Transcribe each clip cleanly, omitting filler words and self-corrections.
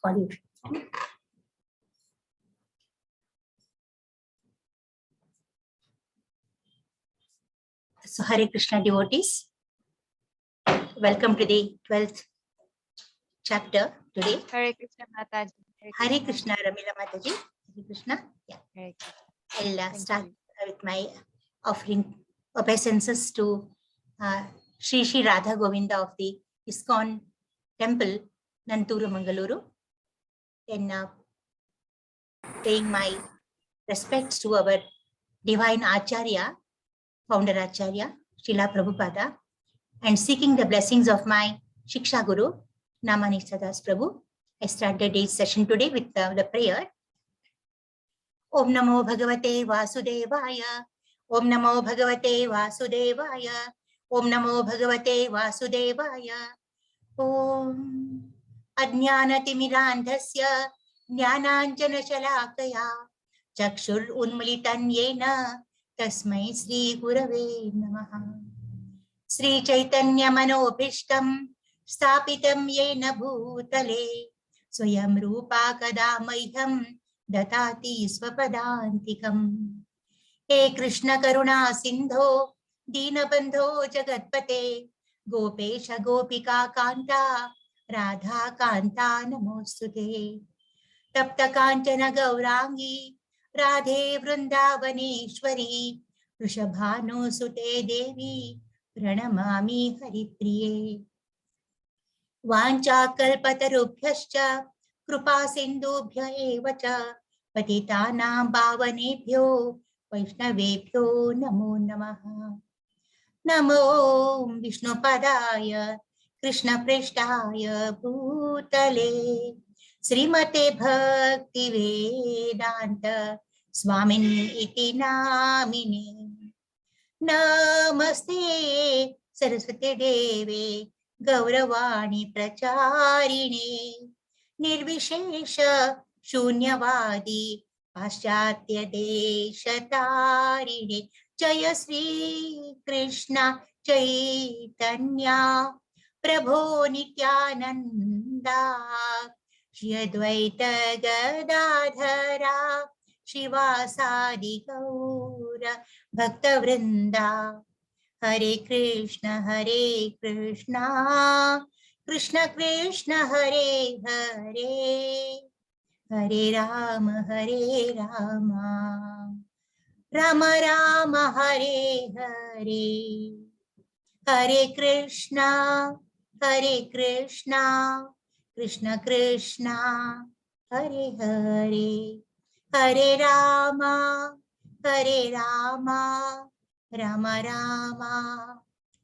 Collusion. So Hare Krishna devotees, welcome to the 12th chapter today. Hare Krishna Mataji. Hare Krishna Ramila Mataji. Hare Krishna. Yeah. Hare Krishna. I'll start with my offering obeisances to Sri Sri Radha Govinda of the ISKCON temple, Nanturu, Mangaluru. Then paying my respects to our divine Acharya, founder Acharya, Srila Prabhupada, and seeking the blessings of my Shiksha Guru, Namanishta Das Prabhu. I start the day's session today with the prayer. Om Namo Bhagavate Vasudevaya. Om Namo Bhagavate Vasudevaya. Om Namo Bhagavate Vasudevaya. Om Ajnanatimirandhasya Jnananjana Shalakaya Chakshur Unmilitan Yena Tasmai Sri Gurave Namaha. Sri Chaitanya Manobhishtam Stapitam Yena Bhutale Swayam Rupa Kadamaiham Datati Swapadantikam. He Krishna Karuna Sindho Dinabandho Jagatpate Gopesha Gopika Kanta Radha Kanta Namostute. Tapta Kanchana Gaurangi Radhe Vrindavaneshwari Vrishabhanu Sute Devi Pranamami Haripriye. Vancha Kalpatarubhyascha Krupa Sindhubhya Evacha Patitanam Bhavanebhyo Vaishnavebhyo Namo Namaha. Namo Vishnu Padaya Krishna Preshtaya Bhutale Srimate Bhakti Vedanta Swamin Iti Namini. Namaste Saraswati Devi Gauravani Pracharini Nirvishesha Shunyavadi Paschatya Deshatarine. Jaya Sri Krishna Chaitanya Prabhu Nityananda Shri Advaita Gadadhara Shivasadi Gaura Bhakta Vrinda. Hare Krishna Krishna Krishna Hare Hare Hare Rama Rama Rama Hare Hare. Hare Krishna Krishna Krishna Hare Hare Hare Rama Rama Rama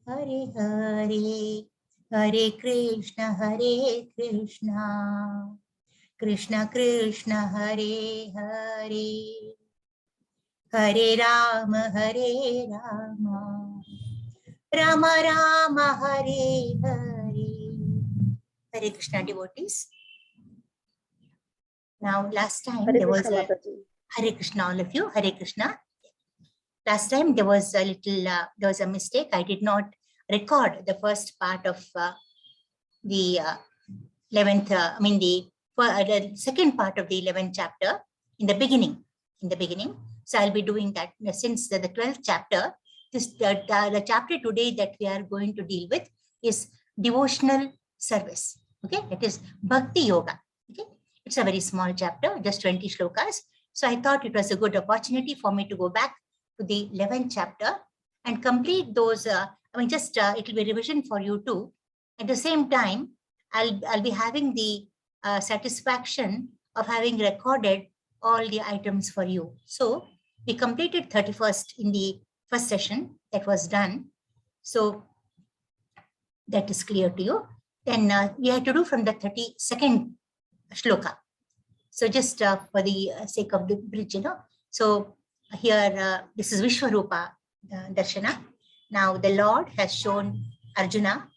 Hare Hare. Hare Krishna Krishna Krishna Hare Hare Hare Rama Rama Rama Hare Hare. Hare Krishna devotees. Now last time there was a Hare Krishna, all of you. Hare Krishna. Last time there was a little there was a mistake. I did not record the first part of the 11th the second part of the 11th chapter in the beginning. So I'll be doing that since the 12th chapter. The chapter today that we are going to deal with is devotional service. Okay, it is Bhakti Yoga. Okay, it's a very small chapter, just 20 shlokas. So I thought it was a good opportunity for me to go back to the 11th chapter and complete those. It will be revision for you too. At the same time, I'll be having the satisfaction of having recorded all the items for you. So we completed 31st in the first session that was done. So that is clear to you. Then we have to do from the 32nd shloka. So just for the sake of the bridge, So here, this is Vishwarupa Darshana. Now the Lord has shown Arjuna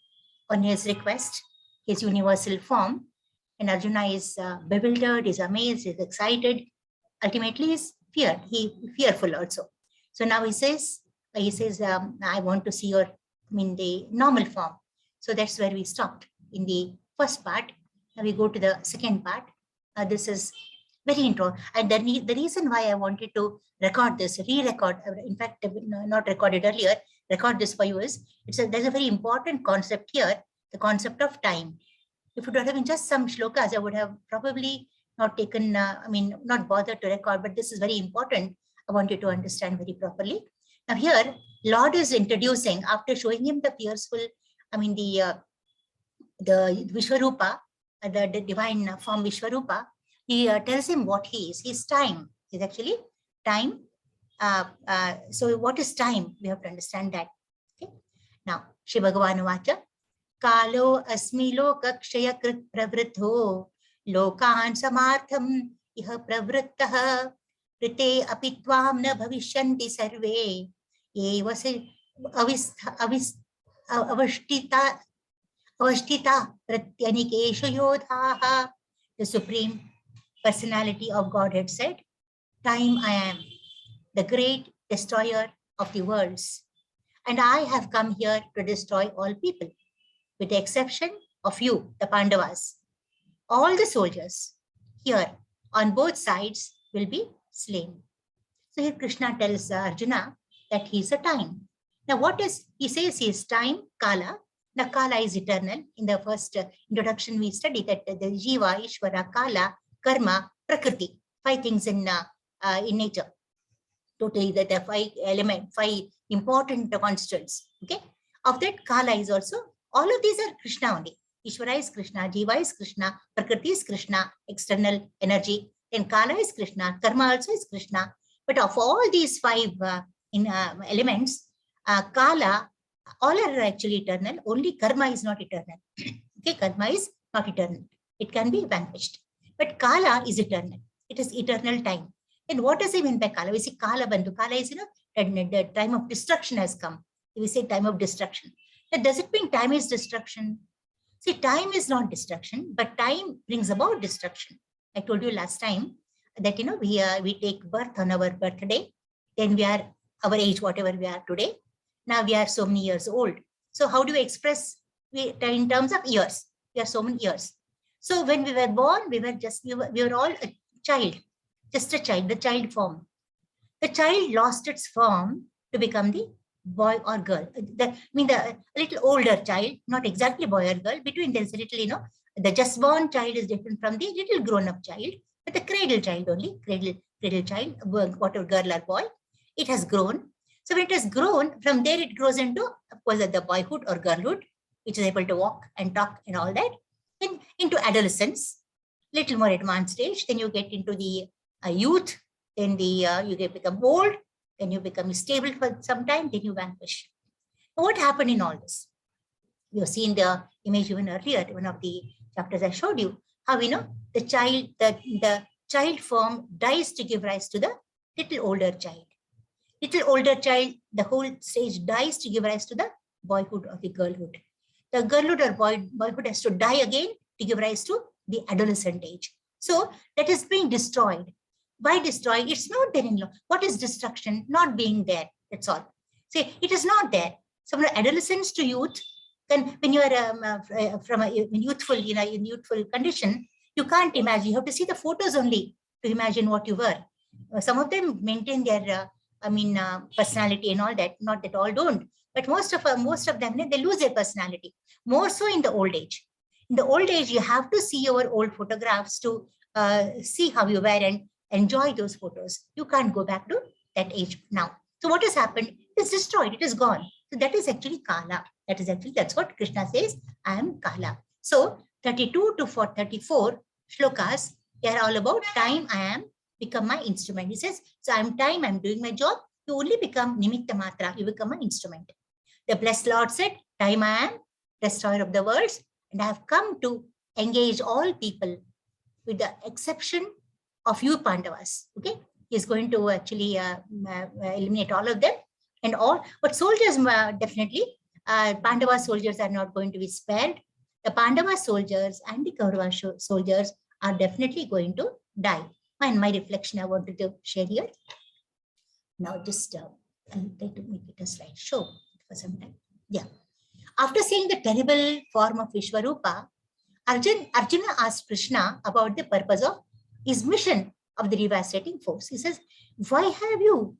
on his request, his universal form. And Arjuna is bewildered, is amazed, is excited. Ultimately, is feared. He fearful also. So now he says, I want to see your, the normal form. So that's where we stopped in the first part. Now we go to the second part. This is very intro. And the reason why I wanted to record this, re-record, in fact, not recorded earlier, record this for you is, there's a very important concept here, the concept of time. If it would have been just some shlokas, I would have probably not taken, not bothered to record, but this is very important. I want you to understand very properly. Now here, Lord is introducing, after showing him the fierceful, the Vishwarupa, the divine form Vishwarupa, he tells him what he is. He's time. He's actually time. So what is time? We have to understand that. Okay. Now, Shri Bhagavan Vacha, Kalo asmi loka kshaya krit pravritho lokan samartham iha pravrittah prite apitvam na bhavishyanti sarve evase avashtita pratyanikeshu yodhaha. The Supreme Personality of Godhead said, time I am, the great destroyer of the worlds. And I have come here to destroy all people, with the exception of you, the Pandavas. All the soldiers here on both sides will be slain. So here Krishna tells Arjuna that he is a time. Now what is, he says he is time, Kala. Now Kala is eternal. In the first introduction we studied that the Jiva, Ishvara, Kala, Karma, Prakriti, 5 things in nature. Totally the 5 important constituents. Okay. Of that, Kala is also, all of these are Krishna only. Ishvara is Krishna, Jiva is Krishna, Prakriti is Krishna, external energy. Then Kala is Krishna, Karma also is Krishna. But of all these 5 elements, Kala, all are actually eternal. Only Karma is not eternal. Okay, Karma is not eternal. It can be vanquished. But Kala is eternal. It is eternal time. And what does he mean by Kala? We say Kala Bandhu. Kala is, the time of destruction has come. We say time of destruction. Now, does it mean time is destruction? See, time is not destruction, but time brings about destruction. I told you last time that, we take birth on our birthday. Then we are our age, whatever we are today. Now we are so many years old. So how do we express in terms of years? We are so many years. So when we were born, we were all a child, just a child, the child form. The child lost its form to become the boy or girl. The little older child, not exactly boy or girl, between there's a little, the just born child is different from the little grown up child, but the cradle child only, cradle child, whatever girl or boy, it has grown. So when it has grown, from there it grows into, of course, the boyhood or girlhood, which is able to walk and talk and all that. Then into adolescence, little more advanced stage. Then you get into the youth. Then you become old. Then you become stable for some time. Then you vanquish. Now, what happened in all this? You have seen the image even earlier. One of the chapters I showed you. How the child form dies to give rise to the little older child. Little older child, the whole stage dies to give rise to the boyhood or the girlhood. The girlhood or boyhood has to die again to give rise to the adolescent age. So that is being destroyed. Why destroy? It's not there in law. What is destruction? Not being there. That's all. See, it is not there. So from adolescence to youth, then when you are from a youthful, in youthful condition, you can't imagine. You have to see the photos only to imagine what you were. Some of them maintain their personality and all that. Not that all don't, but most of them, they lose their personality. More so in the old age. In the old age, you have to see your old photographs to see how you were and enjoy those photos. You can't go back to that age now. So what has happened? It's destroyed. It is gone. So that is actually Kala. That's what Krishna says. I am Kala. So 32 to 34 shlokas, they are all about time I am, become my instrument. He says, so I'm time, I'm doing my job. You only become Nimitta Matra. You become an instrument. The blessed Lord said, time I am, destroyer of the worlds, and I have come to engage all people with the exception of you Pandavas. Okay, he's going to actually eliminate all of them and all. But soldiers definitely, Pandava soldiers are not going to be spared. The Pandava soldiers and the Kaurava soldiers are definitely going to die. And my reflection I wanted to share here. Now just I'll try to make it a slideshow for some time. Yeah. After seeing the terrible form of Vishwarupa, Arjuna asked Krishna about the purpose of his mission of the devastating force. He says, why have you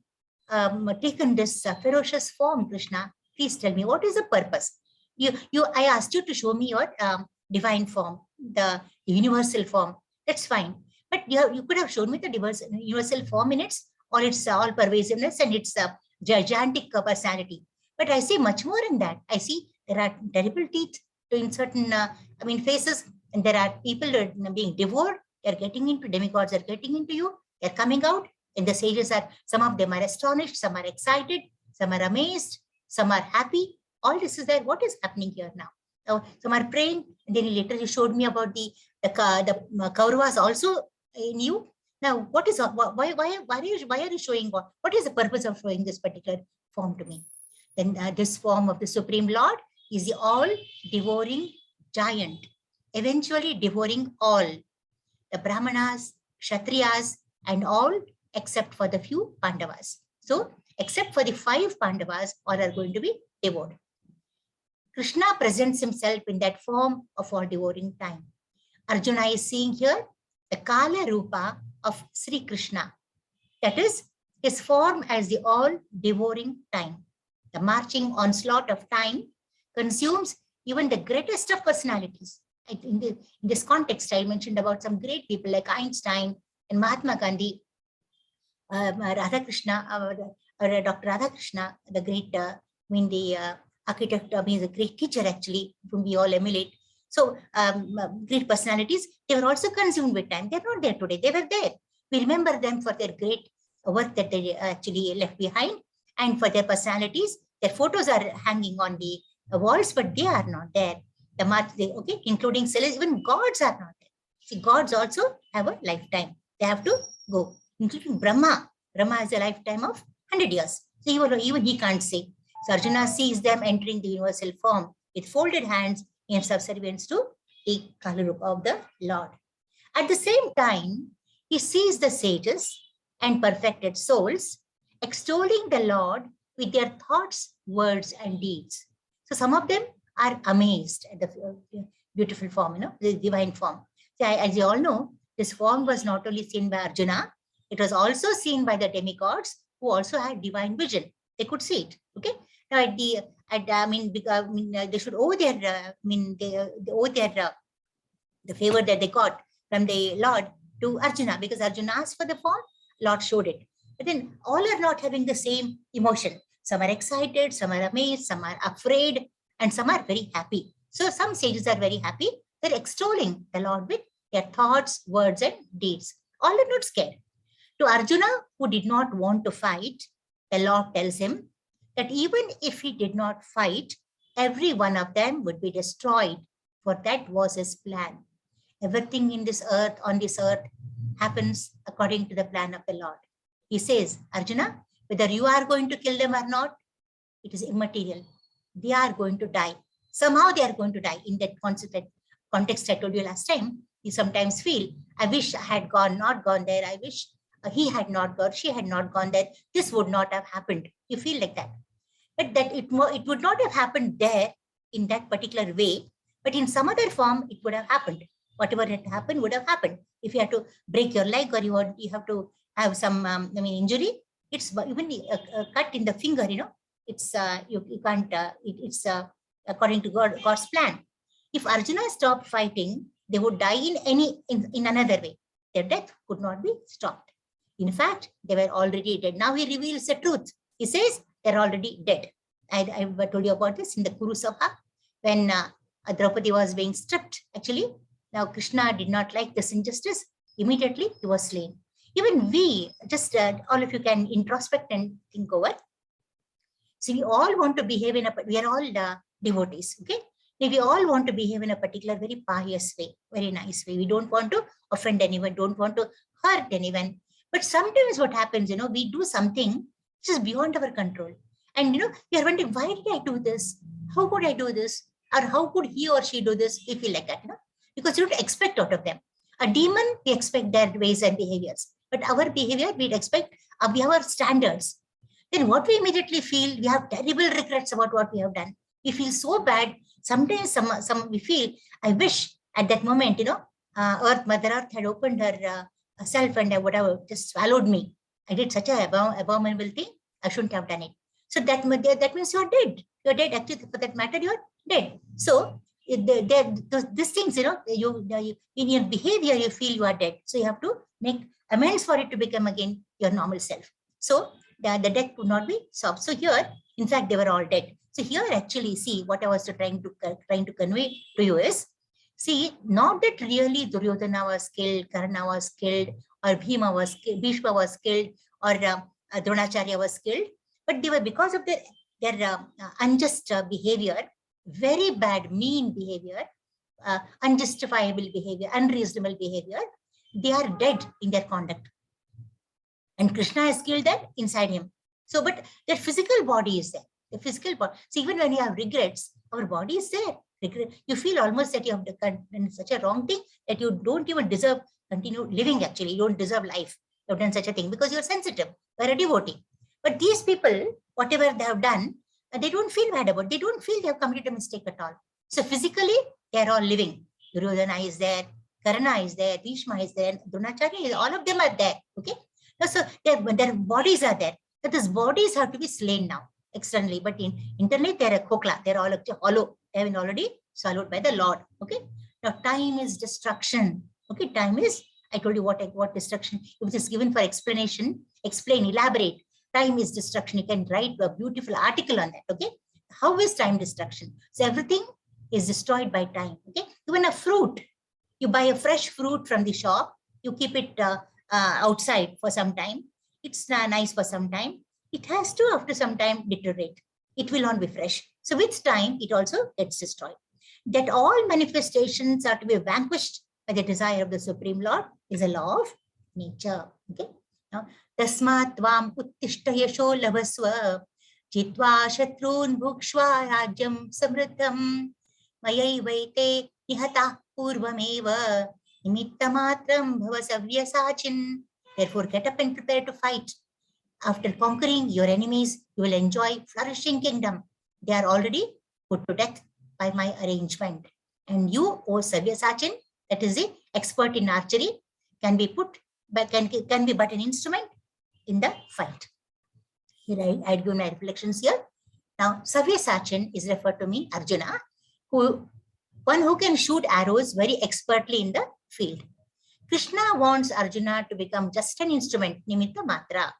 taken this ferocious form, Krishna? Please tell me, what is the purpose? I asked you to show me your divine form, the universal form. That's fine. But you could have shown me the universal form in its all pervasiveness and its gigantic personality. But I see much more in that. I see there are terrible teeth in certain, faces, and there are people being devoured. They're getting into, demigods are getting into you. They're coming out, and the sages are, some of them are astonished, some are excited, some are amazed, some are happy. All this is there. What is happening here now? Some are praying, and then later you showed me about the Kauravas also in you. Now, what is why are you showing what is the purpose of showing this particular form to me? Then this form of the Supreme Lord is the all-devouring giant, eventually devouring all, the Brahmanas, Kshatriyas, and all except for the few Pandavas. So, except for the 5 Pandavas, all are going to be devoured. Krishna presents himself in that form of all-devouring time. Arjuna is seeing here the Kala Rupa of Sri Krishna. That is, his form as the all-devouring time. The marching onslaught of time consumes even the greatest of personalities. In this context, I mentioned about some great people like Einstein and Mahatma Gandhi, Radhakrishna, Dr. Radhakrishna, the great, architect, the great teacher actually, whom we all emulate. So great personalities, they were also consumed with time. They're not there today. They were there. We remember them for their great work that they actually left behind, and for their personalities. Their photos are hanging on the walls, but they are not there. Including celestials, even gods are not there. See, gods also have a lifetime. They have to go, including Brahma. Brahma has a lifetime of 100 years. So even he can't say. So Arjuna sees them entering the universal form with folded hands in subservience to the Kala Rupa of the Lord. At the same time, he sees the sages and perfected souls extolling the Lord with their thoughts, words, and deeds. So some of them are amazed at the beautiful form, the divine form. So as you all know, this form was not only seen by Arjuna, it was also seen by the demigods who also had divine vision. They could see it. Okay. Now they should owe their, they owe their the favor that they got from the Lord to Arjuna, because Arjuna asked for the form, Lord showed it. But then all are not having the same emotion. Some are excited, some are amazed, some are afraid, and some are very happy. So some sages are very happy. They're extolling the Lord with their thoughts, words, and deeds. All are not scared. To Arjuna, who did not want to fight, the Lord tells him that even if he did not fight, every one of them would be destroyed, for that was his plan. Everything in this earth, on this earth, happens according to the plan of the Lord. He says, Arjuna, whether you are going to kill them or not, it is immaterial. They are going to die. Somehow they are going to die. In that context I told you last time, you sometimes feel, I wish I had not gone there. I wish he had not gone, she had not gone there. This would not have happened. You feel like that. But that it would not have happened there in that particular way, but in some other form, it would have happened. Whatever had happened would have happened. If you had to break your leg, or you have to have some injury, it's even a cut in the finger, it's you can't, it's according to God's plan. If Arjuna stopped fighting, they would die in another way. Their death could not be stopped. In fact, they were already dead. Now he reveals the truth. He says they're already dead. I told you about this in the Kuru Sabha, when Draupadi was being stripped, actually. Now Krishna did not like this injustice. Immediately he was slain. Even we, just all of you can introspect and think over. So we all want to behave we are all devotees, okay? We all want to behave in a particular very pious way, very nice way. We don't want to offend anyone, don't want to hurt anyone. But sometimes what happens, we do something which is beyond our control. And, we are wondering, why did I do this? How could I do this? Or how could he or she do this? We feel like that, because you don't expect out of them. A demon, we expect their ways and behaviors. But our behavior, we'd expect, we have our standards. Then what we immediately feel, we have terrible regrets about what we have done. We feel so bad. Sometimes we feel, I wish At that moment, Mother Earth had opened her self and whatever, just swallowed me. I did such an abominable thing. I shouldn't have done it. So that means you're dead. You're dead. Actually, for that matter, you're dead. So these things, you in your behavior, you feel you are dead. So you have to make amends for it to become again your normal self. So the death could not be solved. So here, in fact, they were all dead. So here, actually, see what I was trying to convey to you is, see, not that really Duryodhana was killed, Karna was killed, or Bhima was killed, Bhishma was killed, or Dronacharya was killed, but they were, because of their unjust behavior, very bad, mean behavior, unjustifiable behavior, unreasonable behavior, they are dead in their conduct. And Krishna has killed that inside him. So, but their physical body is there. The physical body. So even when you have regrets, our body is there. Regret, you feel almost that you have done such a wrong thing that you don't even deserve continue living. Actually, you don't deserve life. You have done such a thing because you're sensitive. You're a devotee. But these people, whatever they have done, they don't feel bad about it. They don't feel they have committed a mistake at all. So physically, they're all living. Duryodhana is there, Karna is there, Bhishma is there, Dronacharya is, all of them are there. Okay. So their bodies are there. But these bodies have to be slain now externally, but internally they're a kokla. They're all hollow. They have been already swallowed by the Lord. Okay. Now time is destruction. Okay. Time is, I told you what destruction. If it is given for explanation, explain, elaborate. Time is destruction. You can write a beautiful article on that. Okay. How is time destruction? So everything is destroyed by time. Okay. Even a fruit, you buy a fresh fruit from the shop, you keep it outside for some time. It's nice for some time. It has to, after some time, deteriorate. It will not be fresh. So with time, it also gets destroyed. That all manifestations are to be vanquished by the desire of the Supreme Lord is a law of nature. Okay. Now, tasmat tvam uttishta yasho labhasva jitva shatrun bhukshva rajyam samriddham mayai vaite nihata purvameva nimittamatram bhava savyasachin. Therefore, get up and prepare to fight. After conquering your enemies, you will enjoy flourishing kingdom. They are already put to death by my arrangement. And you, O Savyasachin, that is the expert in archery, can be put, but can be but an instrument in the fight. Here I give my reflections here. Now, Savyasachin is referred to me, Arjuna, one who can shoot arrows very expertly in the field. Krishna wants Arjuna to become just an instrument, Nimitta Matra.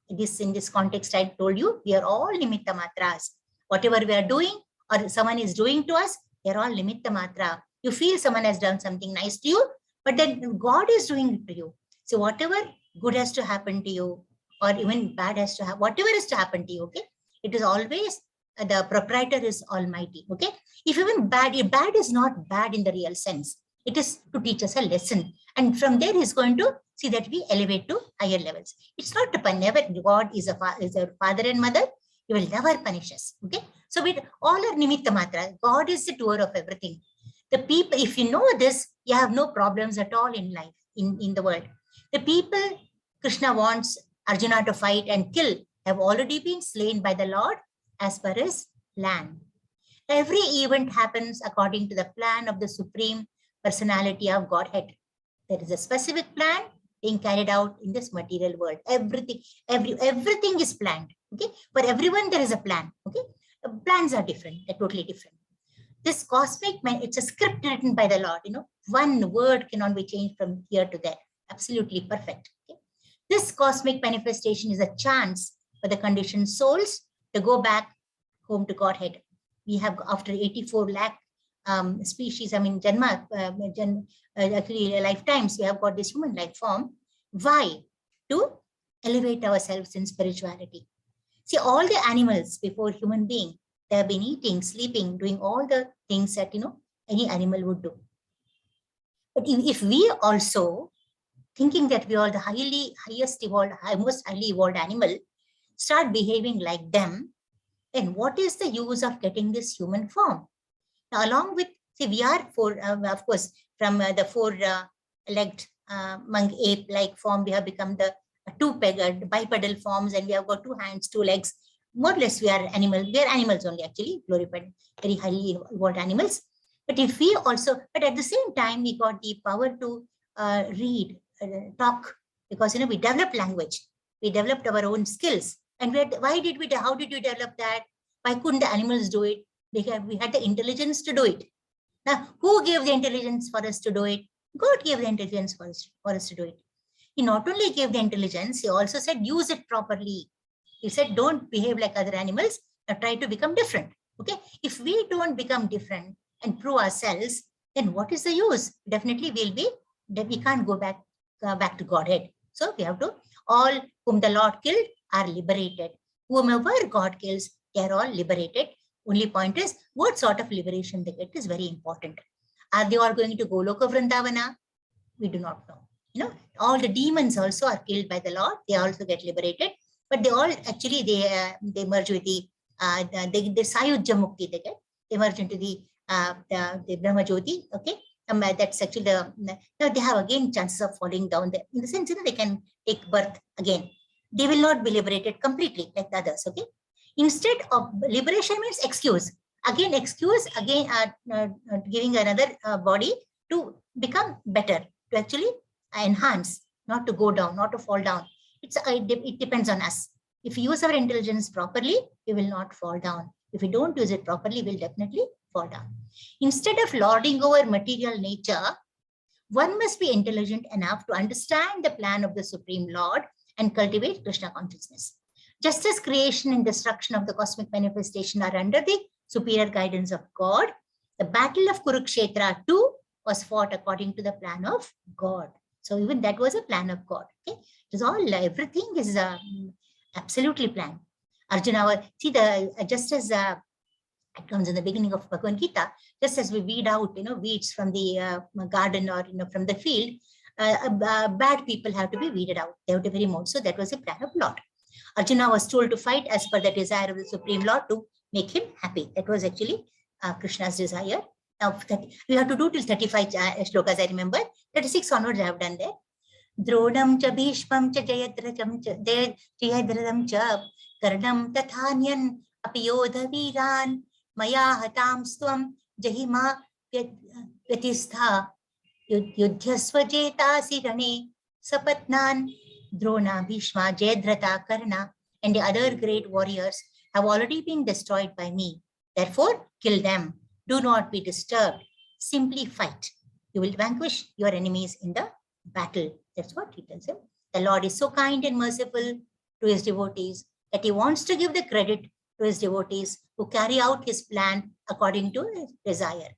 In this context, I told you, we are all Nimitta Matras. Whatever we are doing or someone is doing to us, they are all Nimitta Matra. You feel someone has done something nice to you, but then God is doing it to you. So whatever good has to happen to you, or even bad has to happen, whatever is to happen to you, okay? It is always, the proprietor is almighty, okay? If bad is not bad in the real sense. It is to teach us a lesson. And from there, he's going to see that we elevate to higher levels. It's not to never, God is our father and mother. He will never punish us. Okay. So we all are nimitta matra. God is the doer of everything. The people, if you know this, you have no problems at all in life, in the world. The people Krishna wants Arjuna to fight and kill have already been slain by the Lord as per his plan. Every event happens according to the plan of the Supreme Personality of Godhead. There is a specific plan being carried out in this material world. Everything is planned. Okay, for everyone there is a plan. Okay, plans are different. They're totally different. This cosmic man, it's a script written by the Lord. One word cannot be changed from here to there. Absolutely perfect. Okay? This cosmic manifestation is a chance for the conditioned souls to go back home to Godhead. We have, after 84 lakh species, actually lifetimes, we have got this human life form. Why? To elevate ourselves in spirituality. See, all the animals before human being, they have been eating, sleeping, doing all the things that, any animal would do. But if we also, thinking that we are the highest evolved, most highly evolved animal, start behaving like them, then what is the use of getting this human form? Now, along with, see, we are of course, from the four-legged monk ape-like form, we have become the two-pegged bipedal forms, and we have got 2 hands, 2 legs. More or less, we are animals. We are animals only, actually, glorified, very highly evolved animals. But if we also, but at the same time, we got the power to read, talk, because we developed language, we developed our own skills. And why did we? How did we develop that? Why couldn't the animals do it? Because we had the intelligence to do it. Now, who gave the intelligence for us to do it? God gave the intelligence for us to do it. He not only gave the intelligence, he also said, use it properly. He said, don't behave like other animals, try to become different. Okay. If we don't become different and prove ourselves, then what is the use? Definitely we can't go back to Godhead. So we have to, all whom the Lord killed are liberated. Whomever God kills, they are all liberated. Only point is, what sort of liberation they get is very important. Are they all going to Goloka Vrindavana? We do not know. All the demons also are killed by the Lord. They also get liberated, but they all actually they merge with the Sayujya Mukti. They merge into the Brahma Jyoti. Okay, that's actually now they have again chances of falling down there. In the sense they can take birth again. They will not be liberated completely like the others. Okay, instead of liberation means excuse. Again, excuse again giving another body to become better, to actually enhance, not to go down, not to fall down. It depends on us. If we use our intelligence properly, we will not fall down. If we don't use it properly, we'll definitely fall down. Instead of lording over material nature, one must be intelligent enough to understand the plan of the Supreme Lord and cultivate Krishna consciousness. Just as creation and destruction of the cosmic manifestation are under the superior guidance of God, the battle of Kurukshetra too was fought according to the plan of God. So even that was a plan of God. Okay, it is all, everything is absolutely planned. Arjuna, see, just as it comes in the beginning of Bhagavad Gita, just as we weed out, weeds from the garden or from the field, bad people have to be weeded out. They have to be removed. So that was a plan of Lord. Arjuna was told to fight as per the desire of the Supreme Lord to make him happy. That was actually Krishna's desire. Now, we have to do till 35 shlokas, I remember. 36 onwards I have done there. Dronam cha bhishmam cha jayadradam cha karnam tathanyan apiyodha viran maya hatam stvam jahima vyatistha yudhyasva jetasi rane sapatnan. Drona, Bhishma, Jayadratha, Karna, and the other great warriors have already been destroyed by me. Therefore, kill them. Do not be disturbed. Simply fight. You will vanquish your enemies in the battle. That's what he tells him. The Lord is so kind and merciful to his devotees that he wants to give the credit to his devotees who carry out his plan according to his desire.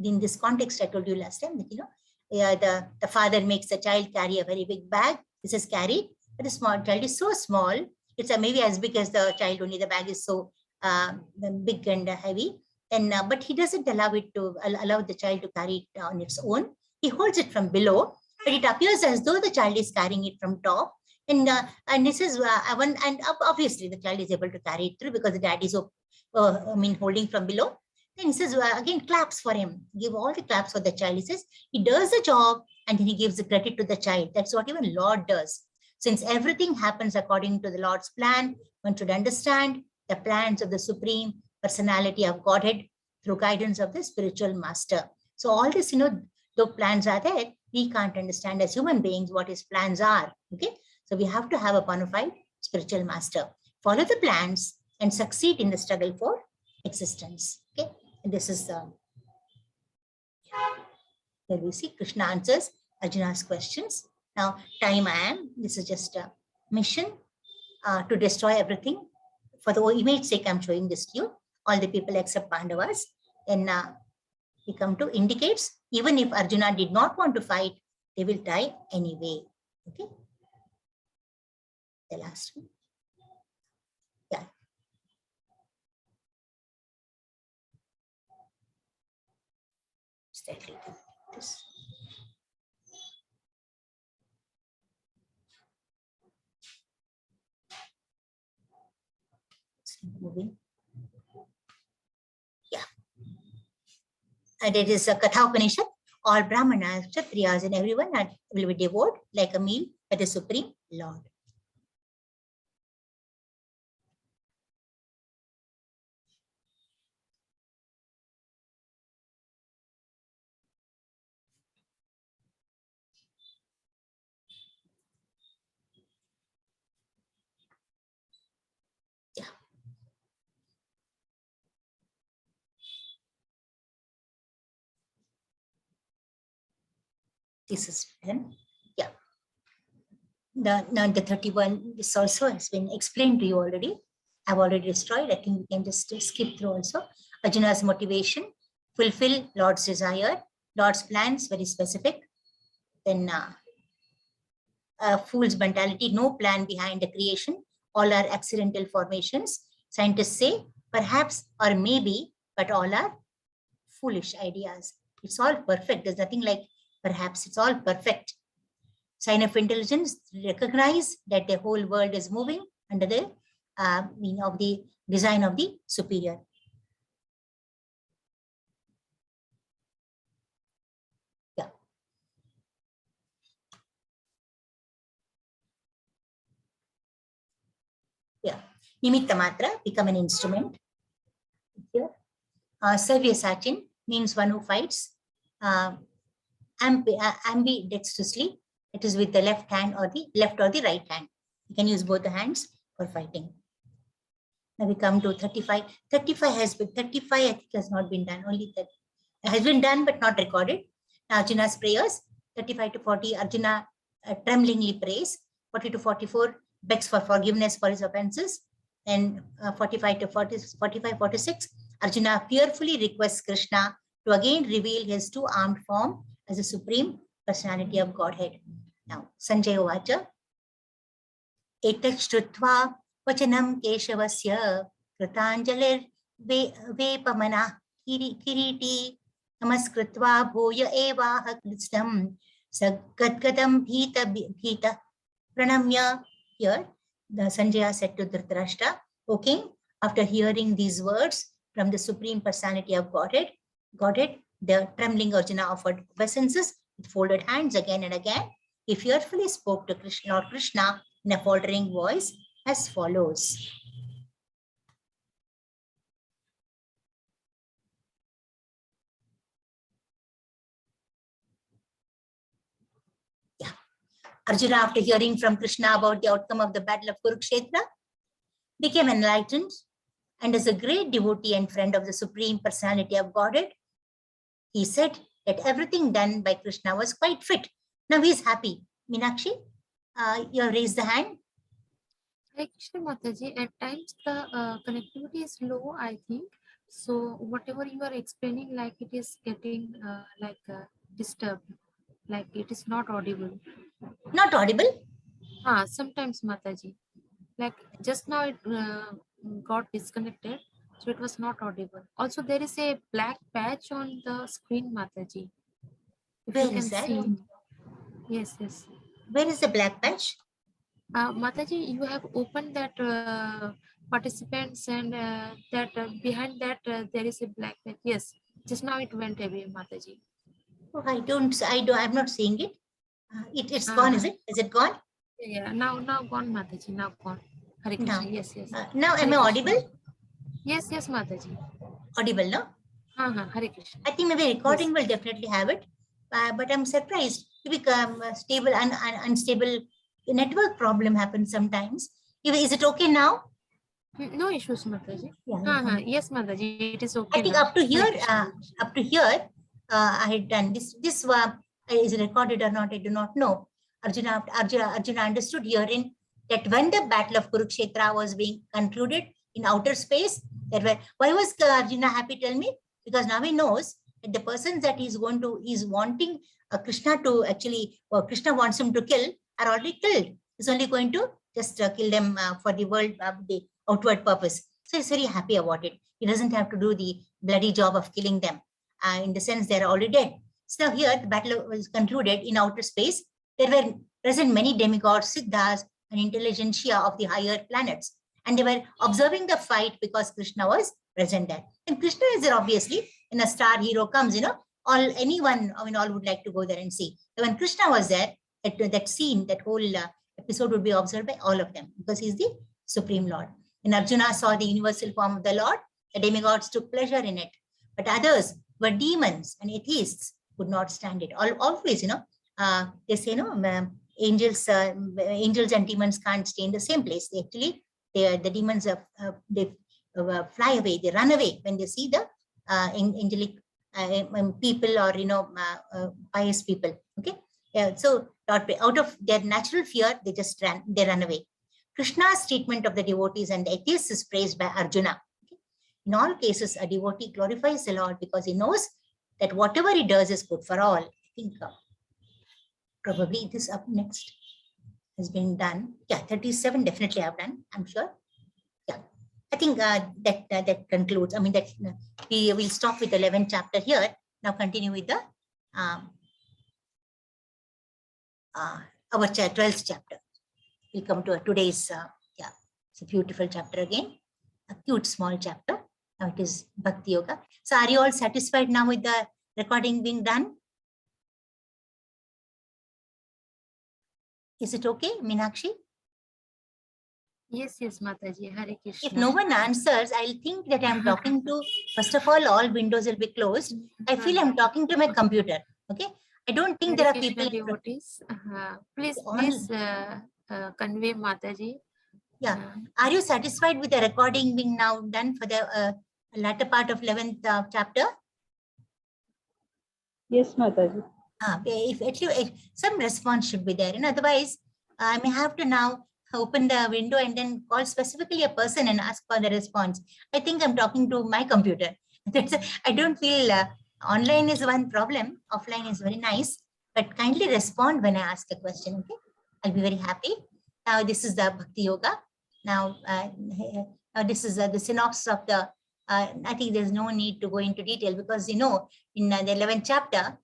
In this context, I told you last time that the father makes the child carry a very big bag. This is carried, but the small child is so small. It's maybe as big as the child, only the bag is so big and heavy. And but he doesn't allow the child to carry it on its own. He holds it from below, but it appears as though the child is carrying it from top. And this is one, and obviously the child is able to carry it through because the dad is holding from below. Then he says again, claps for him. Give all the claps for the child. He says he does the job, and then he gives the credit to the child. That's what even Lord does. Since everything happens according to the Lord's plan, one should understand the plans of the Supreme Personality of Godhead through guidance of the spiritual master. So all this, though plans are there, we can't understand as human beings what his plans are. Okay, so we have to have a bona fide spiritual master. Follow the plans and succeed in the struggle for existence. Okay, and this is here we see Krishna answers Arjuna's questions. Now, time I am. This is just a mission to destroy everything. For the image sake, I'm showing this to you. All the people except Pandavas. And we come to indicates, even if Arjuna did not want to fight, they will die anyway. Okay. The last one. Yeah. This. Moving. Yeah. And it is a Katha Upanishad. All Brahmanas, Kshatriyas, and everyone will be devoured like a meal by the Supreme Lord. This is done. Yeah. The 31, this also has been explained to you already. I've already destroyed. I think we can just skip through also. Arjuna's motivation, fulfill Lord's desire. Lord's plans, very specific. Then fool's mentality, no plan behind the creation. All are accidental formations. Scientists say perhaps or maybe, but all are foolish ideas. It's all perfect. There's nothing like perhaps. It's all perfect. Sign of intelligence, recognize that the whole world is moving under the meaning of the design of the superior. Yeah. Yeah. Nimitta matra, become an instrument. Here. Savyasachin means one who fights ambidextrously. It is with the left hand or the left or the right hand. You can use both the hands for fighting. Now we come to 35. 35 has been, 35 I think has not been done, only that has been done but not recorded. Now Arjuna's prayers, 35 to 40, Arjuna tremblingly prays. 40 to 44, begs for forgiveness for his offenses. And 45 to 40, 45, 46, Arjuna fearfully requests Krishna to again reveal his two-armed form as a supreme personality of Godhead. Now, Sanjaya Vacha, Etashtutva Vachanam Keshavasya Kritanjalir Vepamana Kiriti Namaskritva Bhoya Evaha Kristam Sagadgadam Bhita Pranamya. Here, the Sanjaya said to Dhritarashtra, O king, after hearing these words from the Supreme Personality of Godhead, the trembling Arjuna offered obeisances with folded hands again and again. He fearfully spoke to Krishna in a faltering voice as follows. Yeah. Arjuna, after hearing from Krishna about the outcome of the battle of Kurukshetra, became enlightened, and as a great devotee and friend of the Supreme Personality of Godhead, he said that everything done by Krishna was quite fit. Now he is happy. Meenakshi, you have raised the hand. Hare Krishna Mataji, at times the connectivity is low, I think. So whatever you are explaining, like it is getting disturbed, like it is not audible. Not audible? Sometimes Mataji. Like just now it got disconnected, so it was not audible. Also, there is a black patch on the screen, Mataji. If Where you can is that? see. Yes, yes. Where is the black patch? Mataji, you have opened that participants and that behind that there is a black patch. Yes, just now it went away, Mataji. Oh, I'm not seeing it. It's gone, is it? Is it gone? Yeah, now gone, Mataji, now gone. Hare Krishna, yes. Now am I audible? Yes, Mataji. Audible, no? Hare Krishna. I think maybe recording will definitely have it, but I'm surprised. Become stable and unstable network problem happens sometimes. Is it okay now? No issues, Mataji. Yes, Mataji, it is okay. I think now. up to here, I had done this. This is recorded or not, I do not know. Arjuna understood herein that when the battle of Kurukshetra was being concluded in outer space, why was Arjuna happy? Tell me. Because now he knows that the persons that he's wanting Krishna to actually, or Krishna wants him to kill, are already killed. He's only going to just kill them for the world, the outward purpose. So he's very happy about it. He doesn't have to do the bloody job of killing them. In the sense they're already dead. So here the battle was concluded in outer space. There were present many demigods, siddhas, and intelligentsia of the higher planets. And they were observing the fight because Krishna was present there. And Krishna is there obviously. When a star hero comes, all would like to go there and see. So when Krishna was there, that scene, that whole episode would be observed by all of them because he's the Supreme Lord. When Arjuna saw the universal form of the Lord, the demigods took pleasure in it. But others were demons and atheists could not stand it. Always, they say, angels and demons can't stay in the same place. The demons they fly away, they run away when they see the angelic people or pious people. Okay, So out of their natural fear, they just run away. Krishna's treatment of the devotees and the atheists is praised by Arjuna. In all cases, a devotee glorifies the Lord because he knows that whatever he does is good for all. I think probably this up next has been done. Yeah, 37 definitely I've done, I'm sure. Yeah, I think that concludes. I mean, that we will stop with the 11th chapter here. Now continue with the our 12th chapter. We'll come to today's, yeah, it's a beautiful chapter again, a cute small chapter. Now it is Bhakti Yoga. So are you all satisfied now with the recording being done? Is it okay, Meenakshi? Yes, Mataji. Hare Krishna. If no one answers, I'll think that I'm talking to, first of all windows will be closed. I feel I'm talking to my computer. Okay. I don't think there are people. Devotees. Please convey Mataji. Yeah. Are you satisfied with the recording being now done for the latter part of 11th chapter? Yes, Mataji. If at least some response should be there, and otherwise I may have to now open the window and then call specifically a person and ask for the response. I think I'm talking to my computer. I don't feel online is one problem. Offline is very nice, but kindly respond when I ask a question. Okay, I'll be very happy. Now this is the Bhakti Yoga. Now this is the synopsis of the. I think there's no need to go into detail because in the 11th chapter.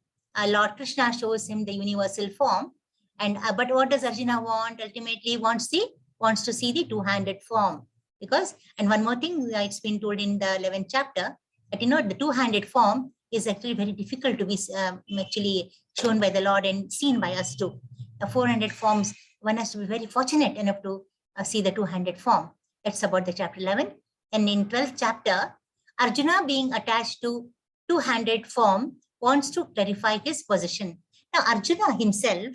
Lord Krishna shows him the universal form, and but what does Arjuna want? Ultimately, wants to see the two-handed form. Because, and one more thing, it's been told in the 11th chapter that the two-handed form is actually very difficult to be actually shown by the Lord and seen by us too. The 400 forms, one has to be very fortunate enough to see the two-handed form. That's about the chapter 11. And in 12th chapter, Arjuna being attached to two-handed form wants to clarify his position. Now, Arjuna himself,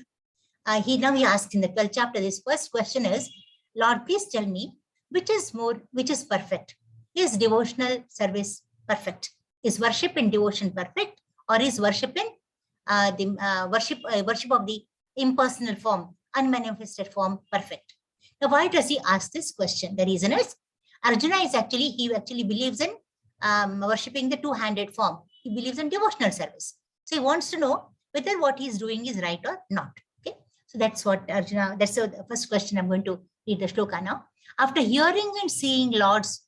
he asked in the 12th chapter, his first question is, Lord, please tell me, which is perfect? Is devotional service perfect? Is worship and devotion perfect? Or is worship in worship of the impersonal form, unmanifested form perfect? Now, why does he ask this question? The reason is, Arjuna is he actually believes in worshipping the two-handed form. He believes in devotional service. So he wants to know whether what he's doing is right or not. Okay. So that's what Arjuna, that's the first question. I'm going to read the shloka now. After hearing and seeing Lord's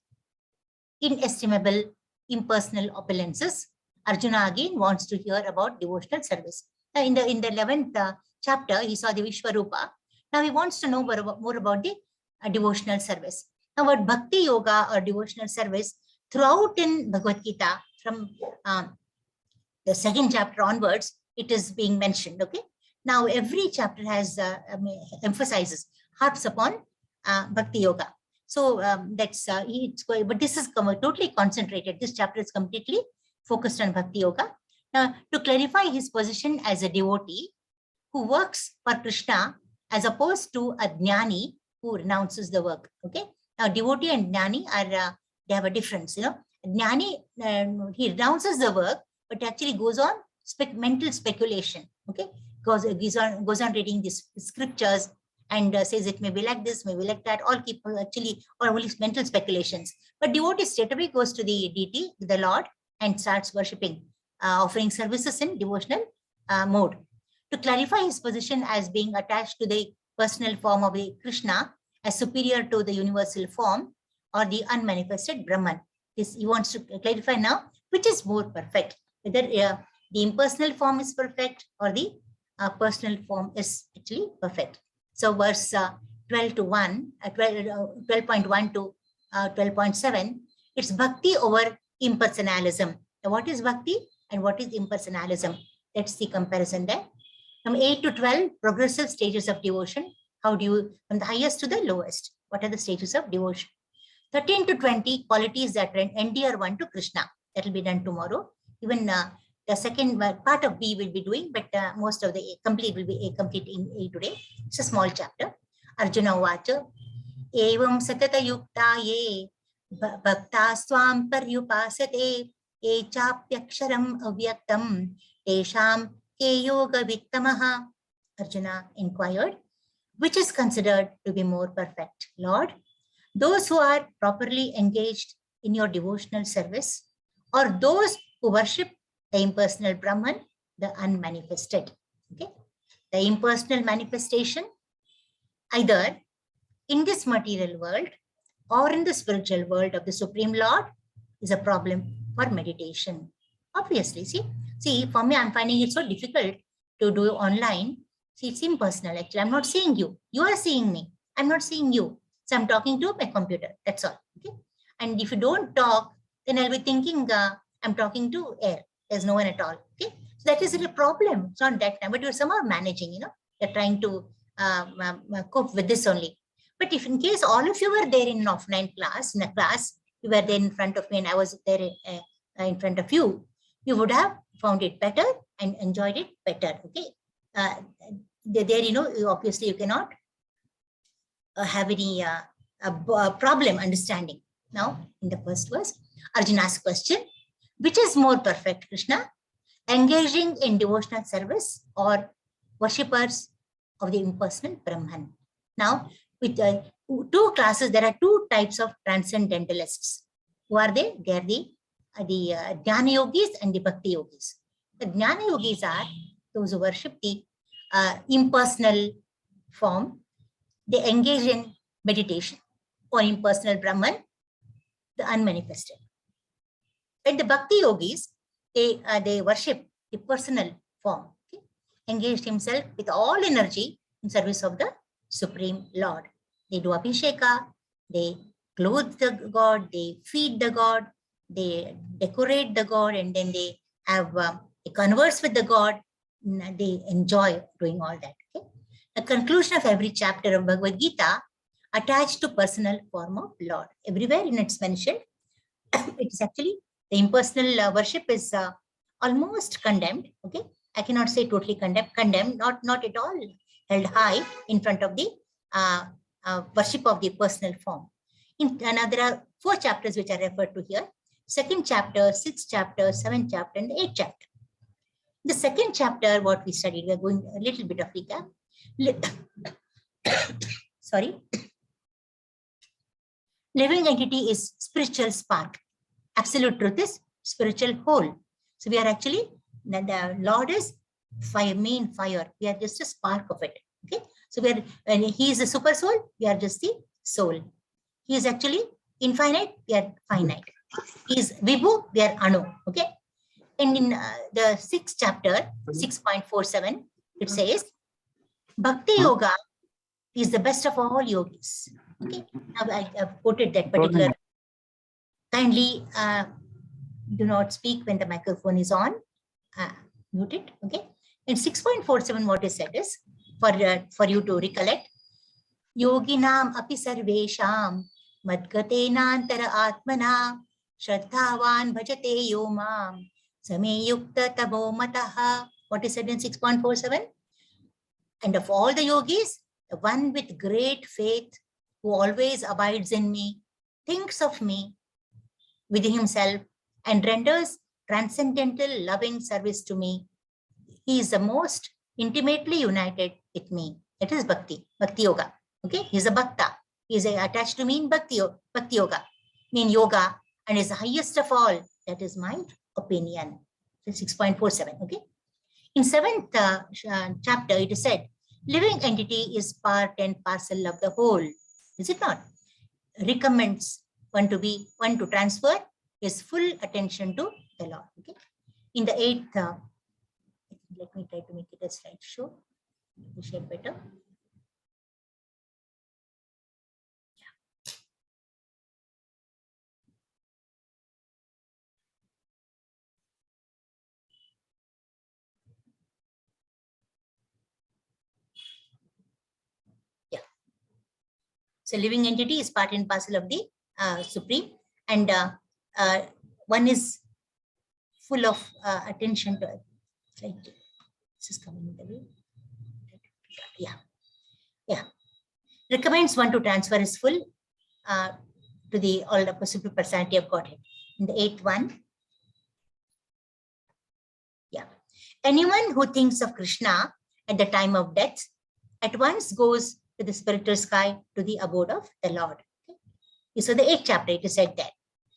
inestimable impersonal opulences, Arjuna again wants to hear about devotional service. Now in the 11th chapter, he saw the Vishwarupa. Now he wants to know more about the devotional service. Now what Bhakti Yoga or devotional service throughout in Bhagavad Gita, from the second chapter onwards, it is being mentioned. Okay. Now every chapter has emphasizes, harps upon Bhakti Yoga. So that's it's going, but this is totally concentrated. This chapter is completely focused on Bhakti Yoga. Now to clarify his position as a devotee who works for Krishna as opposed to a jnani who renounces the work. Okay. Now devotee and jnani are they have a difference. Jnani, he renounces the work, but actually goes on mental speculation. Okay, goes on reading these scriptures and says it may be like this, may be like that. All keep actually or only mental speculations. But devotee straight away goes to the deity, the Lord, and starts worshipping, offering services in devotional mode. To clarify his position as being attached to the personal form of the Krishna as superior to the universal form or the unmanifested Brahman. He wants to clarify now which is more perfect, whether the impersonal form is perfect or the personal form is actually perfect. So verse 12 to 1, 12.1 to 12.7, it's bhakti over impersonalism. Now, what is bhakti and what is impersonalism? Let's see comparison there. From 8 to 12, progressive stages of devotion. How do you, from the highest to the lowest, what are the stages of devotion? 13 to 20, qualities that endear one to Krishna. That will be done tomorrow. Even the second part of B will be doing, but most of the complete will be complete in A today. It's a small chapter. Arjuna Vacha, Evam Satata Yukta Ye, Bhakta Swam Paryupasate, E Chapyaksharam Avyaktam, Tesham Ke Yoga Vittamaha, Arjuna inquired. Which is considered to be more perfect, Lord? Those who are properly engaged in your devotional service, or those who worship the impersonal Brahman, the unmanifested? Okay, the impersonal manifestation, either in this material world or in the spiritual world of the Supreme Lord, is a problem for meditation. Obviously, see, for me, I'm finding it so difficult to do online. See, it's impersonal. Actually, I'm not seeing you. You are seeing me. I'm not seeing you. So I'm talking to my computer. That's all. Okay. And if you don't talk, then I'll be thinking I'm talking to air. There's no one at all. Okay. So that is a problem. It's not that time, but you're somehow managing. You're trying to cope with this only. But if in case all of you were there in an offline class, in a class, you were there in front of me and I was there in front of you, you would have found it better and enjoyed it better. Okay. There, obviously you cannot have any problem understanding. Now, in the first verse, Arjuna asks question, which is more perfect, Krishna? Engaging in devotional service or worshippers of the impersonal Brahman? Now, with two classes, there are two types of transcendentalists. Who are they? They are the Jnana Yogis and the Bhakti Yogis. The Jnana Yogis are those who worship the impersonal form. They engage in meditation or impersonal Brahman, the unmanifested. And the Bhakti Yogis, they worship the personal form. Okay? Engaged himself with all energy in service of the Supreme Lord. They do Abhisheka, they clothe the God, they feed the God, they decorate the God, and then they have they converse with the God. They enjoy doing all that. Okay? The conclusion of every chapter of Bhagavad Gita attached to personal form of Lord. Everywhere in it's mentioned, it's actually the impersonal worship is almost condemned. Okay, I cannot say totally condemned, not at all held high in front of the worship of the personal form. There are 4 chapters which are referred to here: 2nd chapter, 6th chapter, 7th chapter, and 8th chapter. The 2nd chapter, what we studied, we are going a little bit of recap. Sorry. Living entity is spiritual spark. Absolute truth is spiritual whole. So we are actually, the Lord is fire, main fire. We are just a spark of it. Okay. So we are, when he is a super soul, we are just the soul. He is actually infinite, we are finite. He is Vibhu, we are Anu. Okay. And in the 6th chapter, 6.47, it says, Bhakti Yoga is the best of all yogis. Okay. Now I've quoted that particular. Kindly do not speak when the microphone is on. Mute it. Okay. In 6.47, what is said is, for you to recollect, Yoginam api sarvesham madgatenantara atmana shraddhavan bhajate yomam same yukta tabo mataha. What is said in 6.47? And of all the yogis, the one with great faith, who always abides in me, thinks of me within himself, and renders transcendental loving service to me, he is the most intimately united with me. That is Bhakti Yoga. Okay, he is a Bhakta. He is attached to me in Bhakti Yoga, mean yoga, and is the highest of all. That is my opinion. 6.47. Okay. In 7th chapter, it is said, living entity is part and parcel of the whole. Is it not? Recommends one to transfer his full attention to the Lord. Okay. In the 8th, let me try to make it a slideshow. We share better. Yeah. So living entity is part and parcel of the Supreme, and one is full of attention to it. Like, this is coming in the way. Yeah. Recommends one to transfer his full to the all the possible personality of Godhead. In the 8th one, yeah. Anyone who thinks of Krishna at the time of death, at once goes to the spiritual sky, to the abode of the Lord. Okay? So the 8th chapter, it is said that.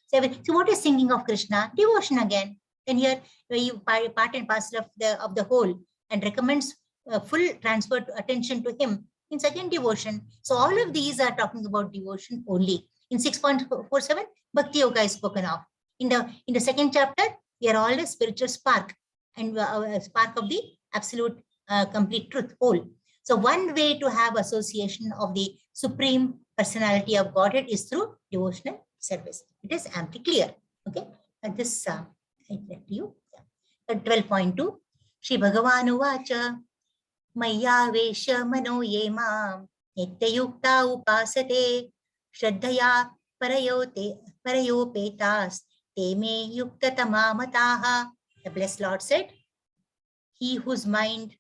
So what is singing of Krishna? Devotion again. And here you part and parcel of the whole, and recommends full transfer to attention to him in second devotion. So all of these are talking about devotion only. In 6.47, Bhakti Yoga is spoken of. In the second chapter, we are all a spiritual spark, and a spark of the absolute complete truth whole. So one way to have association of the Supreme Personality of Godhead is through devotional service. It is amply clear. Okay, and this I read to you. 12.2. Shri Bhagavan Uvacha Mayyavesh Mano Ye Mam Nityayukta Upasate Shraddhaya Parayopetas Te Me Yukta Tamamataha. The blessed Lord said, he whose mind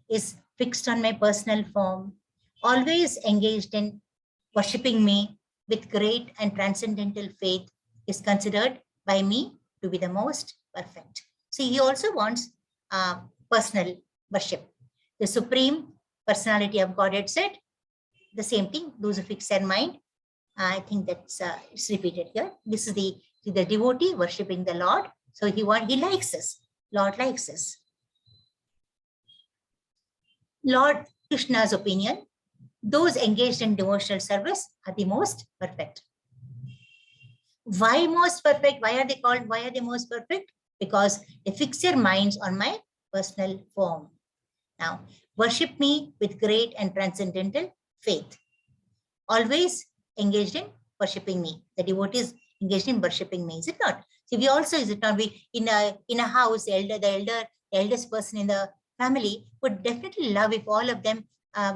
is fixed on my personal form, always engaged in worshipping me with great and transcendental faith, is considered by me to be the most perfect. See, he also wants personal worship. The Supreme Personality of Godhead said the same thing. Those who fix their mind, I think that's it's repeated here. This is the devotee worshipping the Lord. So he likes us. Lord likes us. Lord Krishna's opinion, those engaged in devotional service are the most perfect. Why most perfect? Why are they most perfect? Because they fix their minds on my personal form. Now, worship me with great and transcendental faith. Always engaged in worshipping me. The devotees engaged in worshipping me, is it not? So we also, is it not? We in a house, the eldest person in the family would definitely love if all of them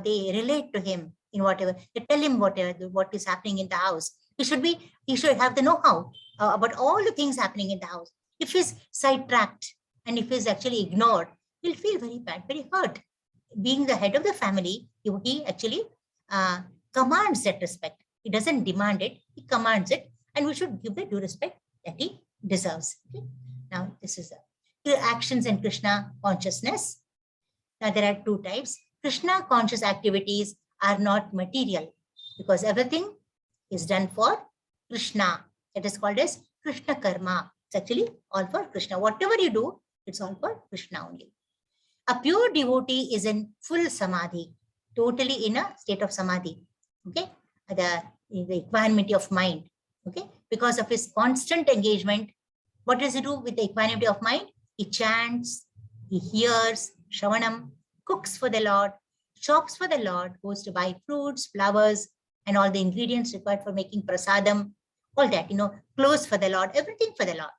they relate to him in whatever, they tell him what is happening in the house. He should have the know-how about all the things happening in the house. If he's sidetracked and if he's actually ignored, he'll feel very bad, very hurt. Being the head of the family, he actually commands that respect. He doesn't demand it, he commands it, and we should give the due respect that he deserves. Okay? Now, this is the actions and Krishna consciousness. Now, there are two types. Krishna conscious activities are not material because everything is done for Krishna. It is called as Krishna karma. It's actually all for Krishna. Whatever you do, it's all for Krishna only. A pure devotee is in full samadhi, totally in a state of samadhi. Okay, the equanimity of mind. Okay, because of his constant engagement, what does he do with the equanimity of mind? He chants, he hears, Shravanam, cooks for the Lord, shops for the Lord, goes to buy fruits, flowers, and all the ingredients required for making prasadam, all that, clothes for the Lord, everything for the Lord.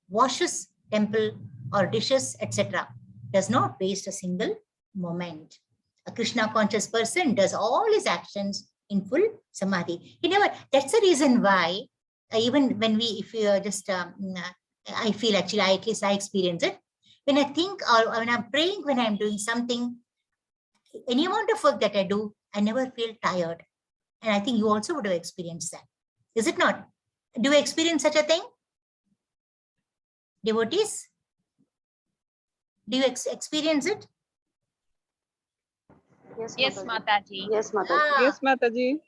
Washes temple or dishes, etc. Does not waste a single moment. A Krishna conscious person does all his actions in full samadhi. That's the reason why, even when I feel actually, at least I experience it. When I think or when I'm praying, when I'm doing something, any amount of work that I do, I never feel tired. And I think you also would have experienced that. Is it not? Do you experience such a thing? Devotees? Do you experience it? Yes, Mataji. Yes, Mataji. Yes, Mataji.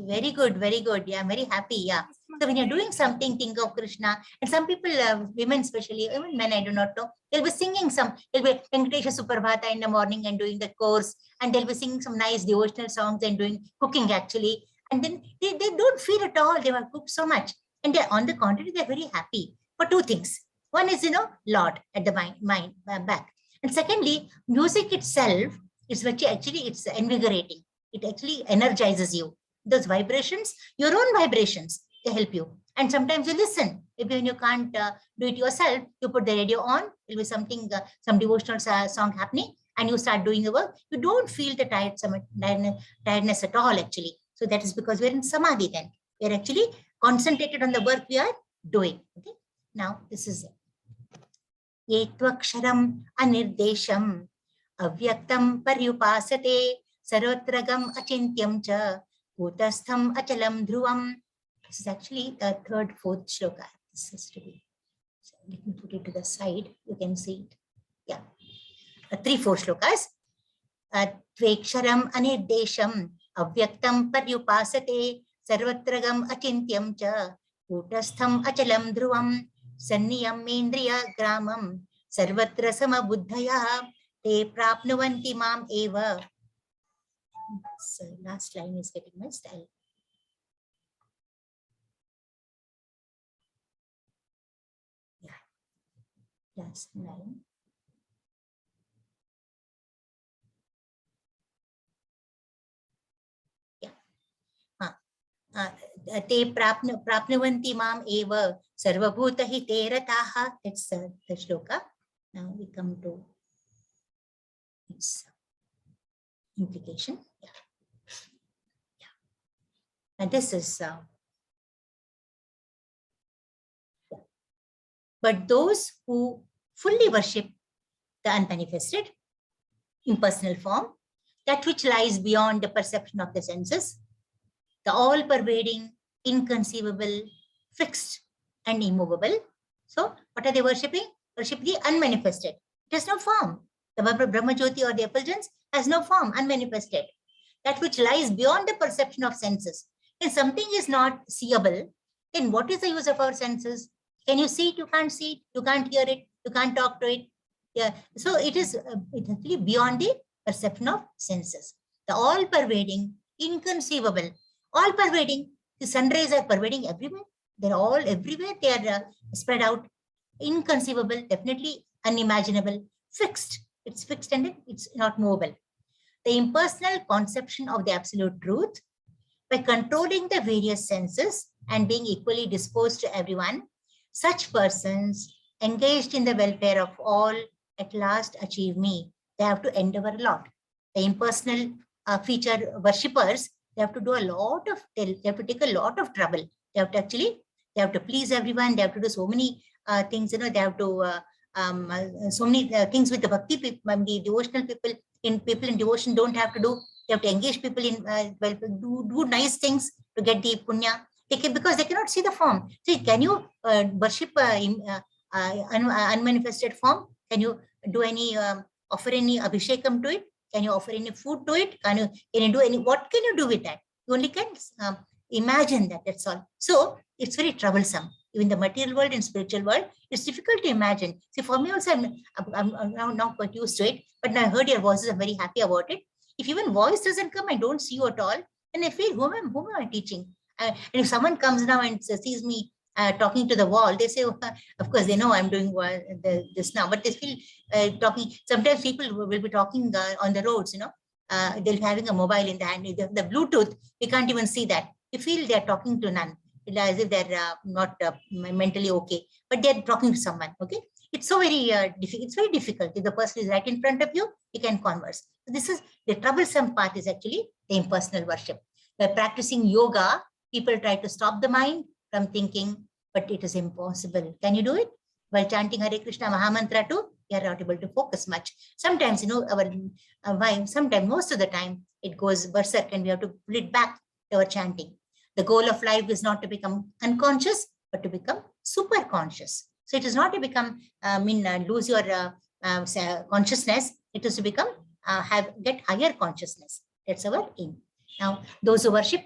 Very good, very good. Yeah, I'm very happy. Yeah. So when you're doing something, think of Krishna. And some people, women especially, even men, I do not know, they'll be singing they'll be Venkatesha Suprabhata in the morning and doing the course, and they'll be singing some nice devotional songs and doing cooking actually. And then they don't feel at all, they have cooked so much. And on the contrary, they're very happy for two things. One is, Lord at the mind back. And secondly, music itself is actually it's invigorating. It actually energizes you. Those vibrations, your own vibrations, they help you. And sometimes you listen. Maybe when you can't do it yourself, you put the radio on, it'll be something, some devotional song happening, and you start doing the work. You don't feel the tiredness at all, actually. So that is because we're in samadhi then. We're actually concentrated on the work we are doing. Okay. Now, this is it. Etvaksharam anirdesham avyaktam paryupasate sarotragam achintyam cha kutastham achalam dhruvam. This is actually the third, fourth shloka. This is to be. So let me put it to the side. You can see it. Yeah. 3, 4 shlokas. Tveksharam anirdesham avyaktam paryupasate sarvatragam achintyam cha kutastham achalam dhruvam sanniyam mendriya gramam sarvatra samabuddhaya te prapnuvanti mam eva. So last line is getting my style. Yeah, last line. Te prapnuvanti mam eva sarvabhuta hite rataha. That's the shloka. Now we come to its implication. Yeah. And this is but those who fully worship the unmanifested, impersonal form, that which lies beyond the perception of the senses, the all-pervading, inconceivable, fixed, and immovable. So, what are they worshipping? Worship the unmanifested. It has no form. The Brahmajyoti or the effulgence has no form, unmanifested. That which lies beyond the perception of senses. If something is not seeable, then what is the use of our senses? Can you see it? You can't see it. You can't hear it. You can't talk to it. Yeah. So it is actually beyond the perception of senses. The all-pervading, inconceivable, all-pervading. The sun rays are pervading everywhere. They're all everywhere. They are spread out. Inconceivable, definitely unimaginable, fixed. It's fixed and it's not movable. The impersonal conception of the absolute truth, by controlling the various senses and being equally disposed to everyone, such persons engaged in the welfare of all at last achieve me. They have to endeavor a lot. The impersonal feature worshippers, they have to do a lot of, they have to take a lot of trouble. They have to actually, they have to please everyone. They have to do so many things, they have to, so many things with the bhakti people, the devotional people in devotion don't have to do. They have to engage people in, do nice things to get the punya. Because they cannot see the form. See, can you worship unmanifested form? Can you do any, offer any abhishekam to it? Can you offer any food to it? Can you do any, what can you do with that? You only can imagine that, that's all. So it's very troublesome. Even the material world and spiritual world, it's difficult to imagine. See, for me also, I'm now quite used to it, but now I heard your voices, I'm very happy about it. If even voice doesn't come, I don't see you at all, and I feel, whom am I teaching? And if someone comes now and sees me talking to the wall, they say, oh, of course, they know I'm doing this now, but they feel talking. Sometimes people will be talking on the roads, they'll be having a mobile in the hand, the Bluetooth, we can't even see that. You feel they're talking to none, as if they're not mentally okay, but they're talking to someone, okay? It's so very difficult. It's very difficult. If the person is right in front of you, you can converse. So this is the troublesome part, is actually the impersonal worship. By practicing yoga, people try to stop the mind from thinking, but it is impossible. Can you do it? While chanting Hare Krishna Mahamantra too, you are not able to focus much. Sometimes, our mind, sometimes, most of the time, it goes berserk and we have to pull it back to our chanting. The goal of life is not to become unconscious, but to become super conscious. So it is not to become, lose your consciousness. It is to become, get higher consciousness. That's our aim. Now, those who worship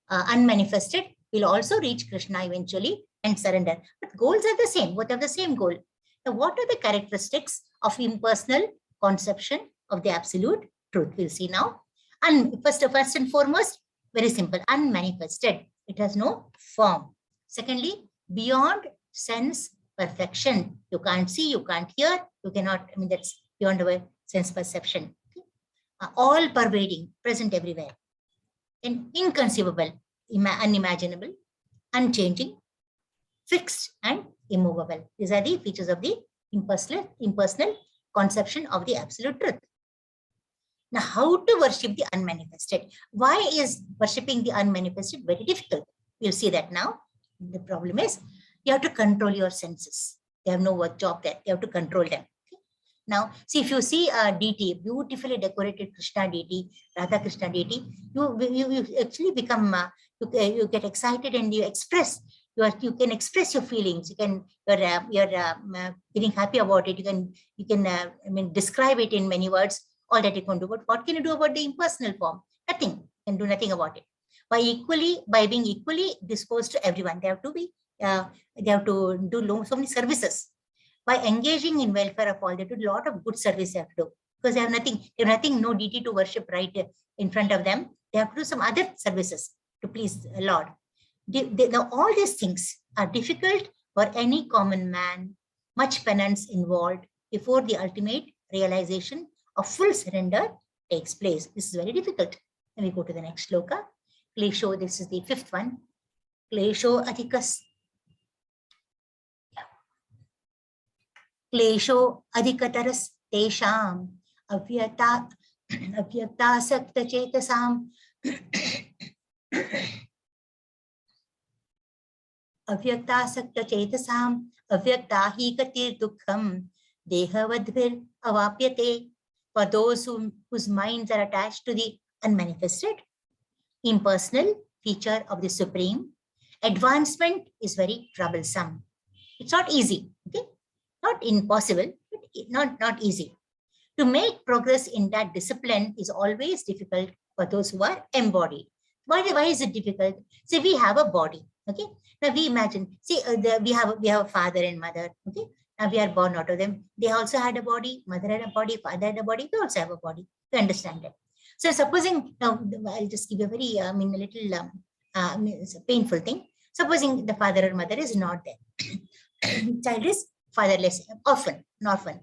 unmanifested will also reach Krishna eventually and surrender. But goals are the same. Both have the same goal. Now, what are the characteristics of impersonal conception of the absolute truth? We'll see now. And first and foremost, very simple, unmanifested. It has no form. Secondly, beyond sense perfection. You can't see, you can't hear, you cannot, that's beyond our sense perception. Okay? All pervading, present everywhere. And inconceivable, unimaginable, unchanging, fixed, and immovable. These are the features of the impersonal conception of the absolute truth. Now, how to worship the unmanifested? Why is worshipping the unmanifested very difficult? We'll see that now. The problem is you have to control your senses. They have no work job there. You have to control them. Okay? Now, see, if you see a deity, beautifully decorated Krishna deity, Radha Krishna deity, you actually become, you get excited and you express. You can express your feelings. You're feeling happy about it. You can describe it in many words. all that you can do. But what can you do about the impersonal form? Nothing. You can do nothing about it. By being equally disposed to everyone, they have to do so many services. By engaging in welfare of all, they do a lot of good service they have to do, because they have nothing, no deity to worship right in front of them. They have to do some other services to please the Lord. Now, all these things are difficult for any common man, much penance involved before the ultimate realization of full surrender takes place. This is very difficult. Then we go to the next shloka. Klesho, this is the fifth one. Klesho adhikas. Klesho adhikataras tesham avyakta sakta chetasam avyakta sakta chetasam avyakta hi katir dukkham dehavadvir avapyate. For those whose minds are attached to the unmanifested, impersonal feature of the Supreme, advancement is very troublesome. It's not easy, okay? Not impossible, but not easy. To make progress in that discipline is always difficult for those who are embodied. Why is it difficult? See, we have a body, okay? Now we imagine, see, we have a father and mother, okay? Now we are born out of them. They also had a body, mother had a body, father had a body, we also have a body. To understand that. So supposing, now I'll just give a very, a little it's a painful thing. Supposing the father or mother is not there. Child is fatherless, an orphan.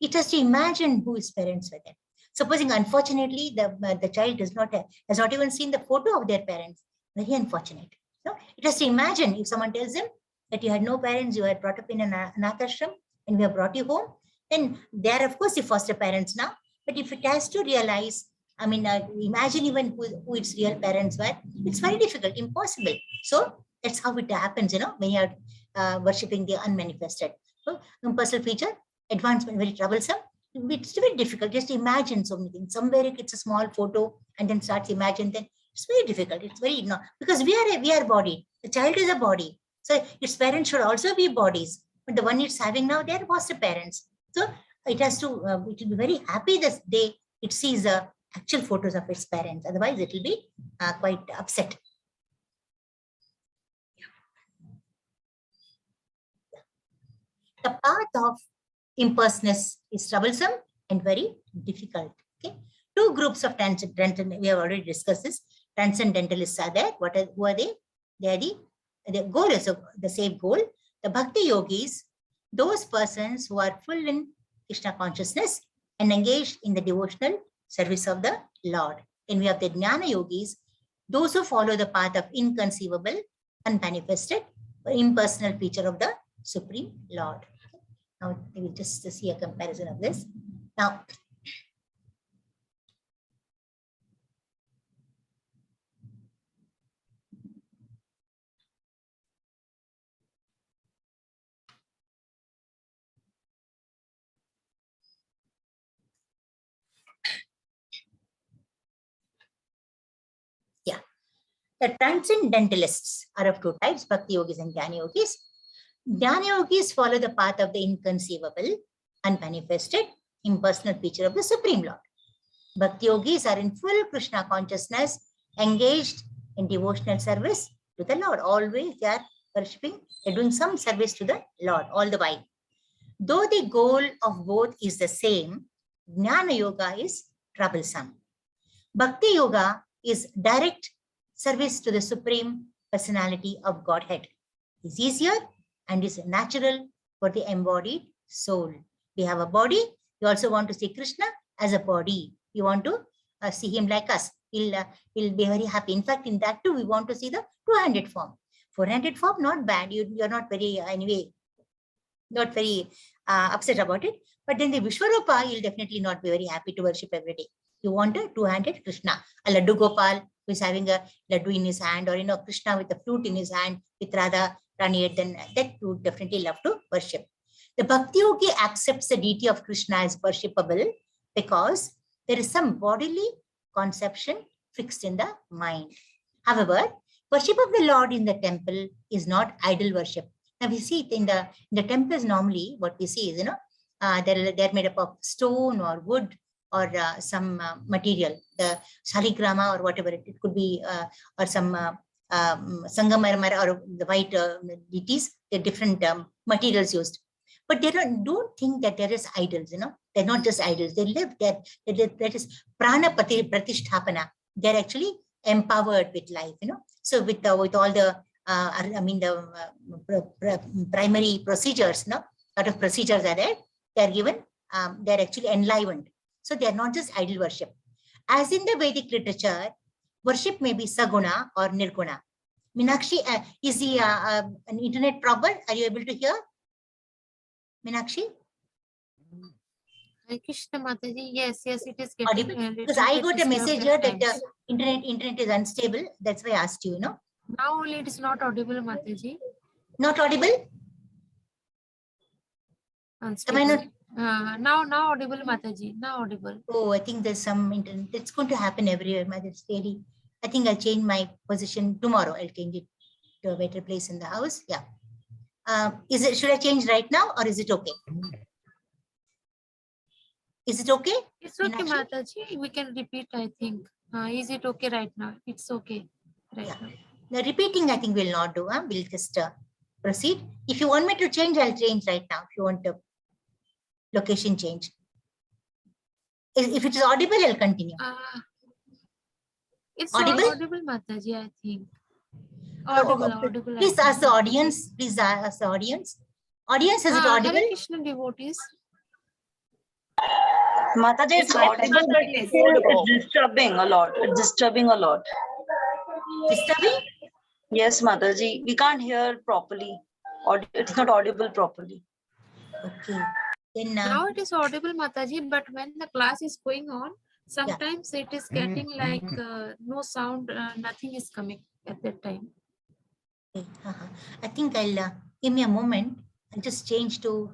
It has to imagine who his parents were there. Supposing, unfortunately, the child has not even seen the photo of their parents. Very unfortunate. No? It has to imagine, if someone tells him that you had no parents, you were brought up in an anath ashram, and we have brought you home, then they are, of course, the foster parents now. But if it has to realize, imagine even who its real parents were, it's very difficult, impossible. So that's how it happens, when you are worshipping the unmanifested. So impersonal feature, advancement, very troublesome. It's very difficult. Just imagine so many things. Somewhere it's a small photo and then starts imagine, then it's very difficult. It's very, because we are body. The child is a body. So its parents should also be bodies. But the one it's having now, they're foster parents. So it has to, it will be very happy this day it sees actual photos of its parents. Otherwise, it will be quite upset. The path of impersonance is troublesome and very difficult. Okay, two groups of transcendental, we have already discussed this. Transcendentalists are there. Who are they? They are the goal is the same goal. The bhakti yogis, those persons who are full in Krishna consciousness and engaged in the devotional service of the Lord. And we have the jnana yogis, those who follow the path of inconceivable, unmanifested, impersonal feature of the Supreme Lord. Now we will just see a comparison of this. Now, the transcendentalists are of two types, bhakti yogis and jnana yogis. Jnana yogis follow the path of the inconceivable, unmanifested, impersonal feature of the Supreme Lord. Bhakti yogis are in full Krishna consciousness, engaged in devotional service to the Lord. Always they are worshipping, they're doing some service to the Lord all the while. Though the goal of both is the same, Jnana Yoga is troublesome. Bhakti Yoga is direct service to the Supreme Personality of Godhead. It's easier and is natural for the embodied soul. We have a body. We also want to see Krishna as a body. We want to see him like us. He'll be very happy. In fact, in that too, we want to see the two-handed form. Four-handed form, not bad. You're not very, anyway, not very upset about it. But then the Vishwarupa, you'll definitely not be very happy to worship every day. You want a two-handed Krishna, a Laddu Gopal who is having a Laddu in his hand, or Krishna with a flute in his hand, with Radha Rani, then that you would definitely love to worship. The Bhakti Yogi accepts the deity of Krishna as worshipable because there is some bodily conception fixed in the mind. However, worship of the Lord in the temple is not idol worship. Now we see it in the temples. Normally what we see is, they're made up of stone or wood, or some material, the shaligrama or whatever it could be, or some sangamarmar or the white deities, the different materials used. But they don't think that there is idols, they're not just idols. They live that is prana pratisthapana. They're actually empowered with life, So with all the primary procedures, lot of procedures are there. They're given, they're actually enlivened. So they're not just idol worship. As in the Vedic literature, worship may be saguna or nirguna. Meenakshi, is the an internet problem? Are you able to hear? Meenakshi? Hare Krishna Mataji, yes, it is Audible? getting Because I got a message here that times. internet is unstable. That's why I asked you, Now only it is not audible, Mataji. Not audible? Unstable. Now audible, Mataji. Now audible. Oh, I think there's some internet. It's going to happen everywhere, Mother Steady. I think I'll change my position tomorrow. I'll change it to a better place in the house. Yeah. Should I change right now or is it okay? Is it okay? It's okay, Mataji. We can repeat, I think. Is it okay right now? It's okay right now. The repeating, I think we'll not do. We'll just proceed. If you want me to change, I'll change right now. If you want to location change. If it is audible, I'll continue. It's Audible? audible, Mataji, I think. Audible. Please ask the audience. Please ask the audience. Audience, is it audible? Hare Krishna devotees. Mataji, it's audible, but it's disturbing a lot. It's disturbing a lot. Disturbing? Yes, Mataji, we can't hear properly. It's not audible properly. Okay. Then Now it is audible, Mataji, but when the class is going on, sometimes it is getting like no sound, nothing is coming at that time. okay. I think I'll give me a moment. I'll just change to.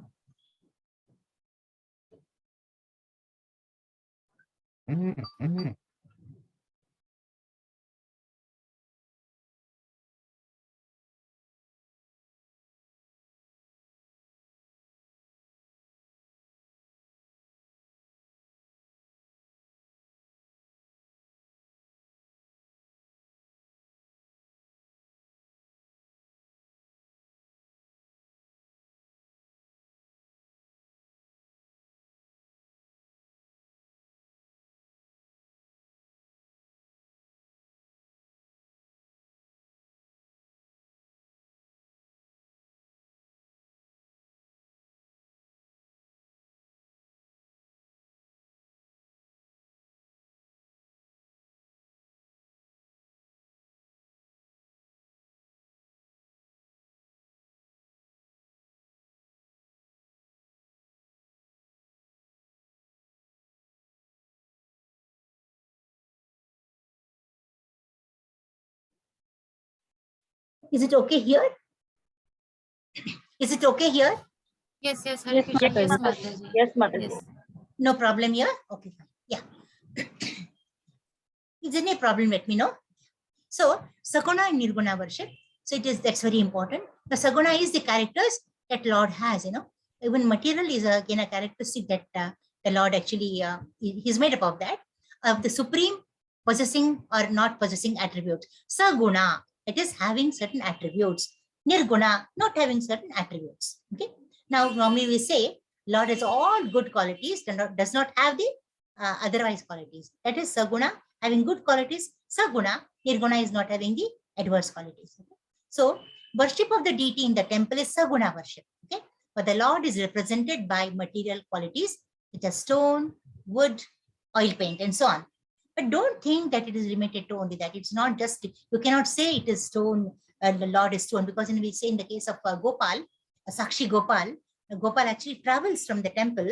Is it okay here? Is it okay here? Yes, Hare Krishna. Yes, Mataji. Yes, Mataji. Yes. No problem here? Okay, fine. Yeah. Is there any problem? Let me know. So, Saguna and Nirguna worship. So, that's very important. The Saguna is the characters that Lord has, Even material is again a characteristic that the Lord actually, he's made up of that. Of the supreme possessing or not possessing attributes. Saguna, it is having certain attributes. Nirguna, not having certain attributes. Okay. Now, normally we say, Lord has all good qualities, does not have the otherwise qualities. That is Saguna, having good qualities. Saguna, Nirguna is not having the adverse qualities. Okay? So, worship of the deity in the temple is Saguna worship. Okay? But the Lord is represented by material qualities, which are stone, wood, oil paint, and so on. But don't think that it is limited to only that. It's not just, you cannot say it is stone, the Lord is stone, because we say in the case of Gopal, Sakshi Gopal, Gopal actually travels from the temple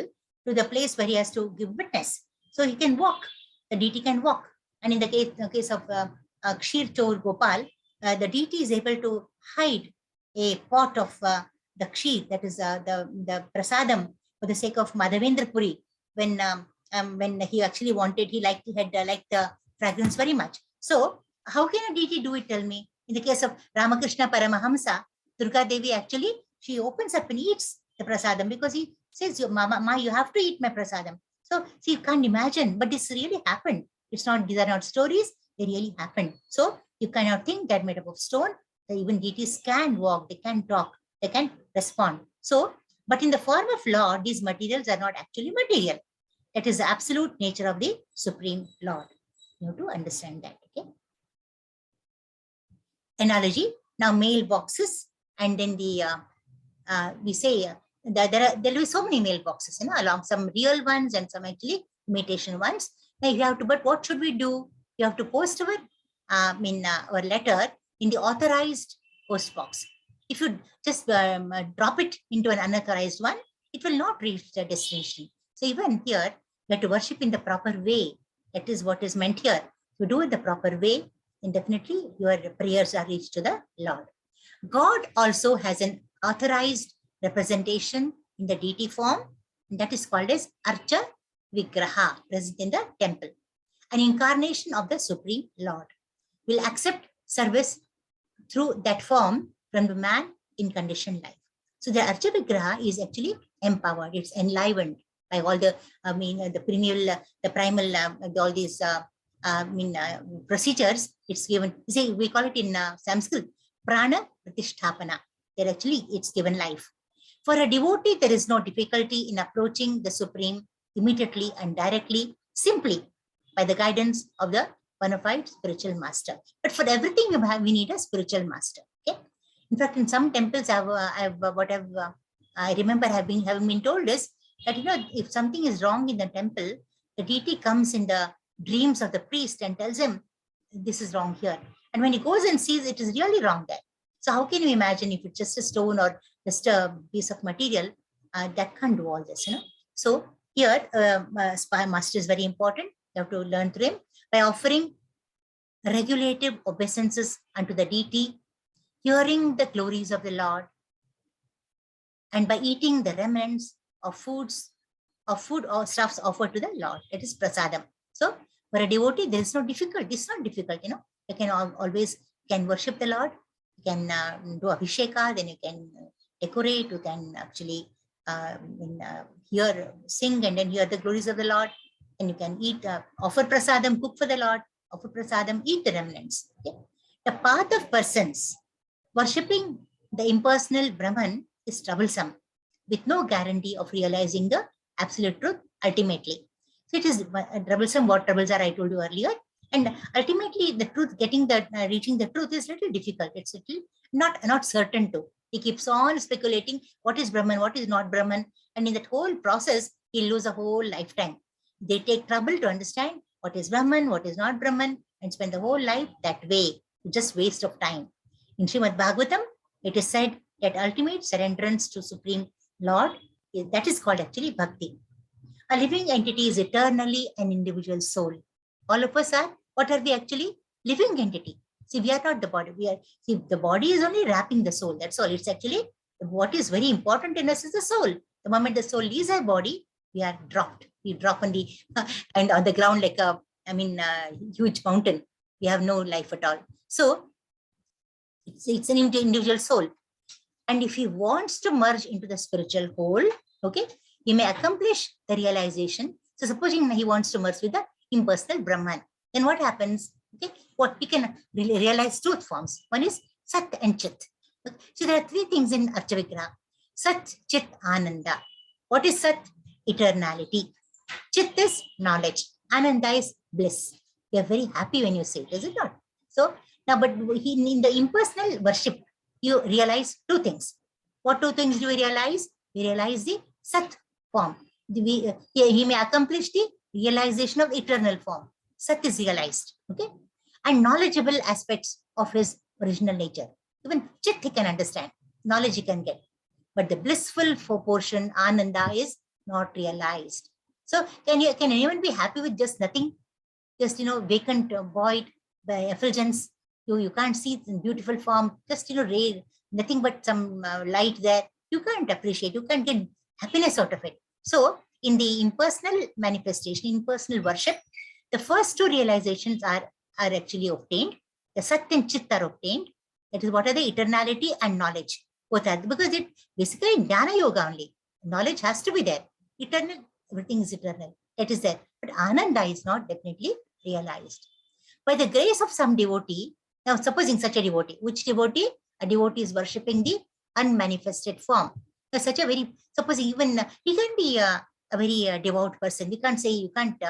to the place where he has to give witness. So he can walk, the deity can walk. And in the case of Kshir Chor Gopal, the deity is able to hide a pot of the Kshir, that is the prasadam, for the sake of Madhavendra Puri, when he actually wanted, he had liked the fragrance very much. So how can a deity do it, tell me? In the case of Ramakrishna Paramahamsa, Durga Devi actually, she opens up and eats the prasadam because he says, Mama, Ma, you have to eat my prasadam. So see, you can't imagine, but this really happened. It's not, these are not stories, they really happened. So you cannot think they're made up of stone. Even deities can walk, they can talk, they can respond. So, but in the form of Lord, these materials are not actually material. That is the absolute nature of the Supreme Lord. You have to understand that. Okay. Analogy. Now mailboxes, and then the we say that there will be so many mailboxes, along some real ones and some actually imitation ones. Now you have to, but what should we do? You have to post our our letter in the authorized post box. If you just drop it into an unauthorized one, it will not reach the destination. So even here, you have to worship in the proper way. That is what is meant here. To do it the proper way, then definitely your prayers are reached to the Lord. God also has an authorized representation in the deity form, and that is called as Archa Vigraha, present in the temple. An incarnation of the Supreme Lord will accept service through that form from the man in conditioned life. So the Archa Vigraha is actually empowered, it's enlivened by all the, the primal, all these procedures. It's given, say, we call it in Sanskrit, Prana Pratisthapana. There actually, it's given life. For a devotee, there is no difficulty in approaching the Supreme immediately and directly, simply by the guidance of the bona fide spiritual master. But for everything we need a spiritual master. Okay. In fact, in some temples, I remember having been told is that if something is wrong in the temple, the deity comes in the dreams of the priest and tells him this is wrong here. And when he goes and sees it is really wrong there. So how can you imagine if it's just a stone or just a piece of material that can't do all this, So here, spy master is very important. You have to learn through him by offering regulative obeisances unto the deity, hearing the glories of the Lord, and by eating the remnants of food or stuffs offered to the Lord. That is prasadam. So for a devotee, there is no difficult. This is not difficult, You can always worship the Lord. You can do abhisheka, then you can decorate. You can actually sing and then hear the glories of the Lord. And you can eat, offer prasadam, cook for the Lord, offer prasadam, eat the remnants. Okay? The path of persons worshipping the impersonal Brahman is troublesome, with no guarantee of realizing the absolute truth ultimately. So it is troublesome. What troubles are, I told you earlier. And ultimately, the truth, reaching the truth is little difficult. It's little not certain too. He keeps on speculating what is Brahman, what is not Brahman. And in that whole process, he'll lose a whole lifetime. They take trouble to understand what is Brahman, what is not Brahman, and spend the whole life that way. Just waste of time. In Srimad Bhagavatam, it is said that ultimate surrenderance to Supreme Lord, that is called actually bhakti. A living entity is eternally an individual soul. All of us are, what are we actually? Living entity. See, we are not the body. The body is only wrapping the soul. That's all. It's actually, what is very important in us is the soul. The moment the soul leaves our body, we are dropped. We drop on the, and on the ground like a, huge mountain. We have no life at all. So, it's an individual soul. And if he wants to merge into the spiritual whole, okay, he may accomplish the realization. So supposing he wants to merge with the impersonal Brahman, then what happens? Okay, what he can realize truth forms. One is Sat and Chit. Okay? So there are three things in Archa Vigraha. Sat, Chit, Ananda. What is Sat? Eternality. Chit is knowledge. Ananda is bliss. You are very happy when you say it, is it not? So now, but in the impersonal worship, you realize two things. What two things do we realize? We realize the Sat form. He may accomplish the realization of eternal form. Sat is realized. Okay. And knowledgeable aspects of his original nature. Even Chit he can understand. Knowledge he can get. But the blissful portion, Ananda, is not realized. So can anyone be happy with just nothing? Just, vacant, void, by effulgence. You can't see it in beautiful form. Just, ray, nothing but some light there. You can't appreciate. You can't get happiness out of it. So in the impersonal manifestation, impersonal worship, the first two realizations are actually obtained. The Sat and Chit are obtained. That is, what are the eternality and knowledge? Both are, because it basically Jnana Yoga only. Knowledge has to be there. Eternal, everything is eternal. It is there. But Ananda is not definitely realized. By the grace of some devotee, now supposing such a devotee, which devotee? A devotee is worshipping the unmanifested form. Now, such a very, supposing even he can be a very devout person. We can't say, you can't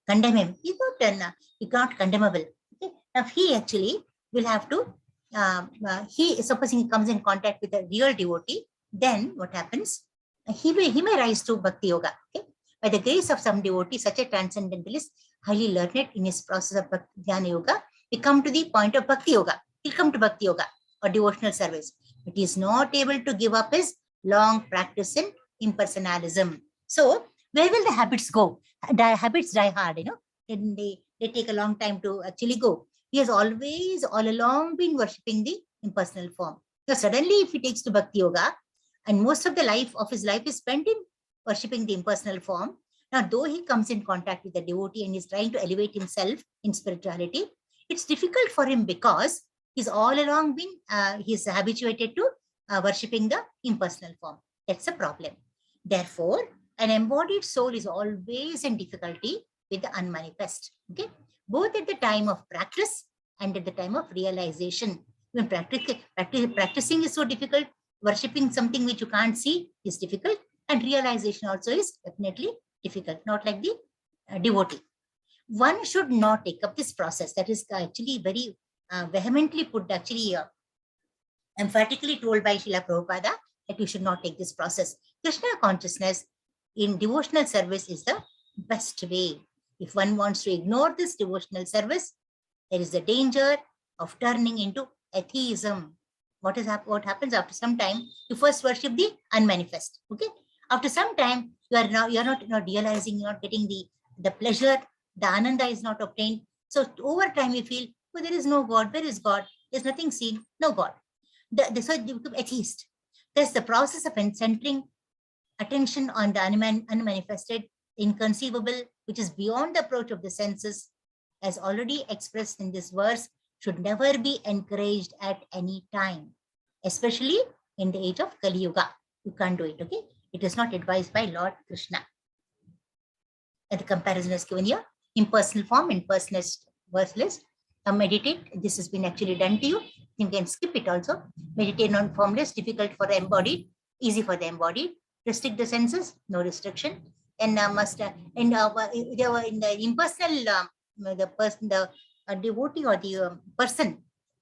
condemn him. He's not, he not condemnable. Okay? Now he actually will have to, supposing he comes in contact with a real devotee, then what happens? He may rise to Bhakti Yoga. Okay? By the grace of some devotee, such a transcendentalist, highly learned in his process of Dhyana Yoga, he come to the point of Bhakti Yoga. He'll come to Bhakti Yoga or devotional service. But he is not able to give up his long practice in impersonalism. So where will the habits go? Habits die hard, and they take a long time to actually go. He has always, all along, been worshipping the impersonal form. So suddenly, if he takes to Bhakti Yoga, and most of the life of his life is spent in worshipping the impersonal form, now though he comes in contact with the devotee and is trying to elevate himself in spirituality, it's difficult for him because he's all along been, he's habituated to worshipping the impersonal form. That's a problem. Therefore, an embodied soul is always in difficulty with the unmanifest. Okay, both at the time of practice and at the time of realization. When practicing is so difficult, worshipping something which you can't see is difficult, and realization also is definitely difficult, not like the devotee. One should not take up this process. That is actually very vehemently put, actually emphatically told by Srila Prabhupada, that you should not take this process. Krishna consciousness in devotional service is the best way. If one wants to ignore this devotional service, there is the danger of turning into atheism. What happens after some time? You first worship the unmanifest. Okay. After some time, you're not realizing, you're not getting the pleasure, the ananda is not obtained. So over time, you feel, well, there is no God. Where is God? There's nothing seen, no God. So you become atheist. Thus, the process of centering attention on the unmanifested, inconceivable, which is beyond the approach of the senses, as already expressed in this verse, should never be encouraged at any time, especially in the age of Kali Yuga. You can't do it, okay? It is not advised by Lord Krishna. And the comparison is given here. Impersonal form, impersonalist, worthless. Now meditate. This has been actually done to you. You can skip it also. Meditate on formless, difficult for the embodied, easy for the embodied. Restrict the senses, no restriction. And in the impersonal, the devotee or the person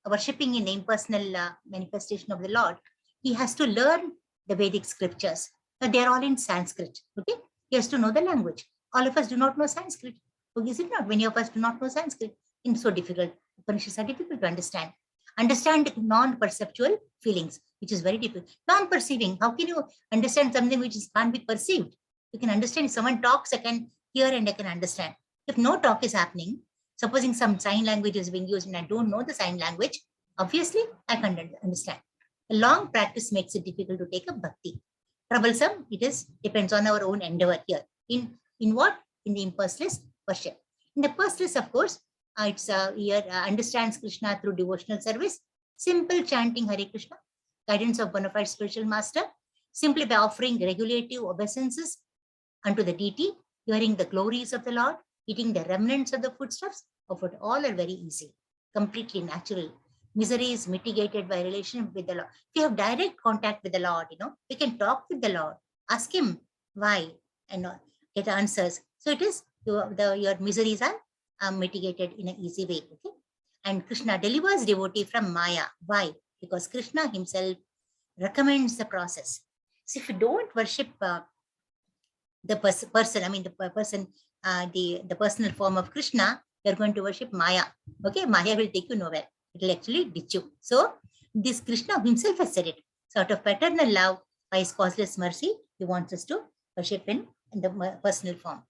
worshipping in the impersonal manifestation of the Lord, he has to learn the Vedic scriptures. Now, they're all in Sanskrit. Okay, he has to know the language. All of us do not know Sanskrit. So is it not? Many of us do not know Sanskrit. It's so difficult. Upanishads are difficult to understand. Understand non-perceptual feelings, which is very difficult. Non-perceiving. How can you understand something which can't be perceived? You can understand. If someone talks, I can hear and I can understand. If no talk is happening, supposing some sign language is being used and I don't know the sign language, obviously I can't understand. A long practice makes it difficult to take up bhakti. Troublesome, it is, depends on our own endeavor here. In what? In the impersonalist worship. In the personalist, of course, it's here understands Krishna through devotional service, simple chanting Hare Krishna, guidance of bona fide spiritual master, simply by offering regulative obeisances unto the deity, hearing the glories of the Lord, eating the remnants of the foodstuffs of it, all are very easy, completely natural. Misery is mitigated by relationship with the Lord. If you have direct contact with the Lord, we can talk with the Lord, ask him why, and get answers. So it is your miseries are mitigated in an easy way. Okay? And Krishna delivers devotee from Maya. Why? Because Krishna himself recommends the process. So if you don't worship the person, I mean the person, the personal form of Krishna, you're going to worship Maya. Okay, Maya will take you nowhere. It will actually ditch you. So this Krishna himself has said it. So out of paternal love, by his causeless mercy, he wants us to worship in the personal form.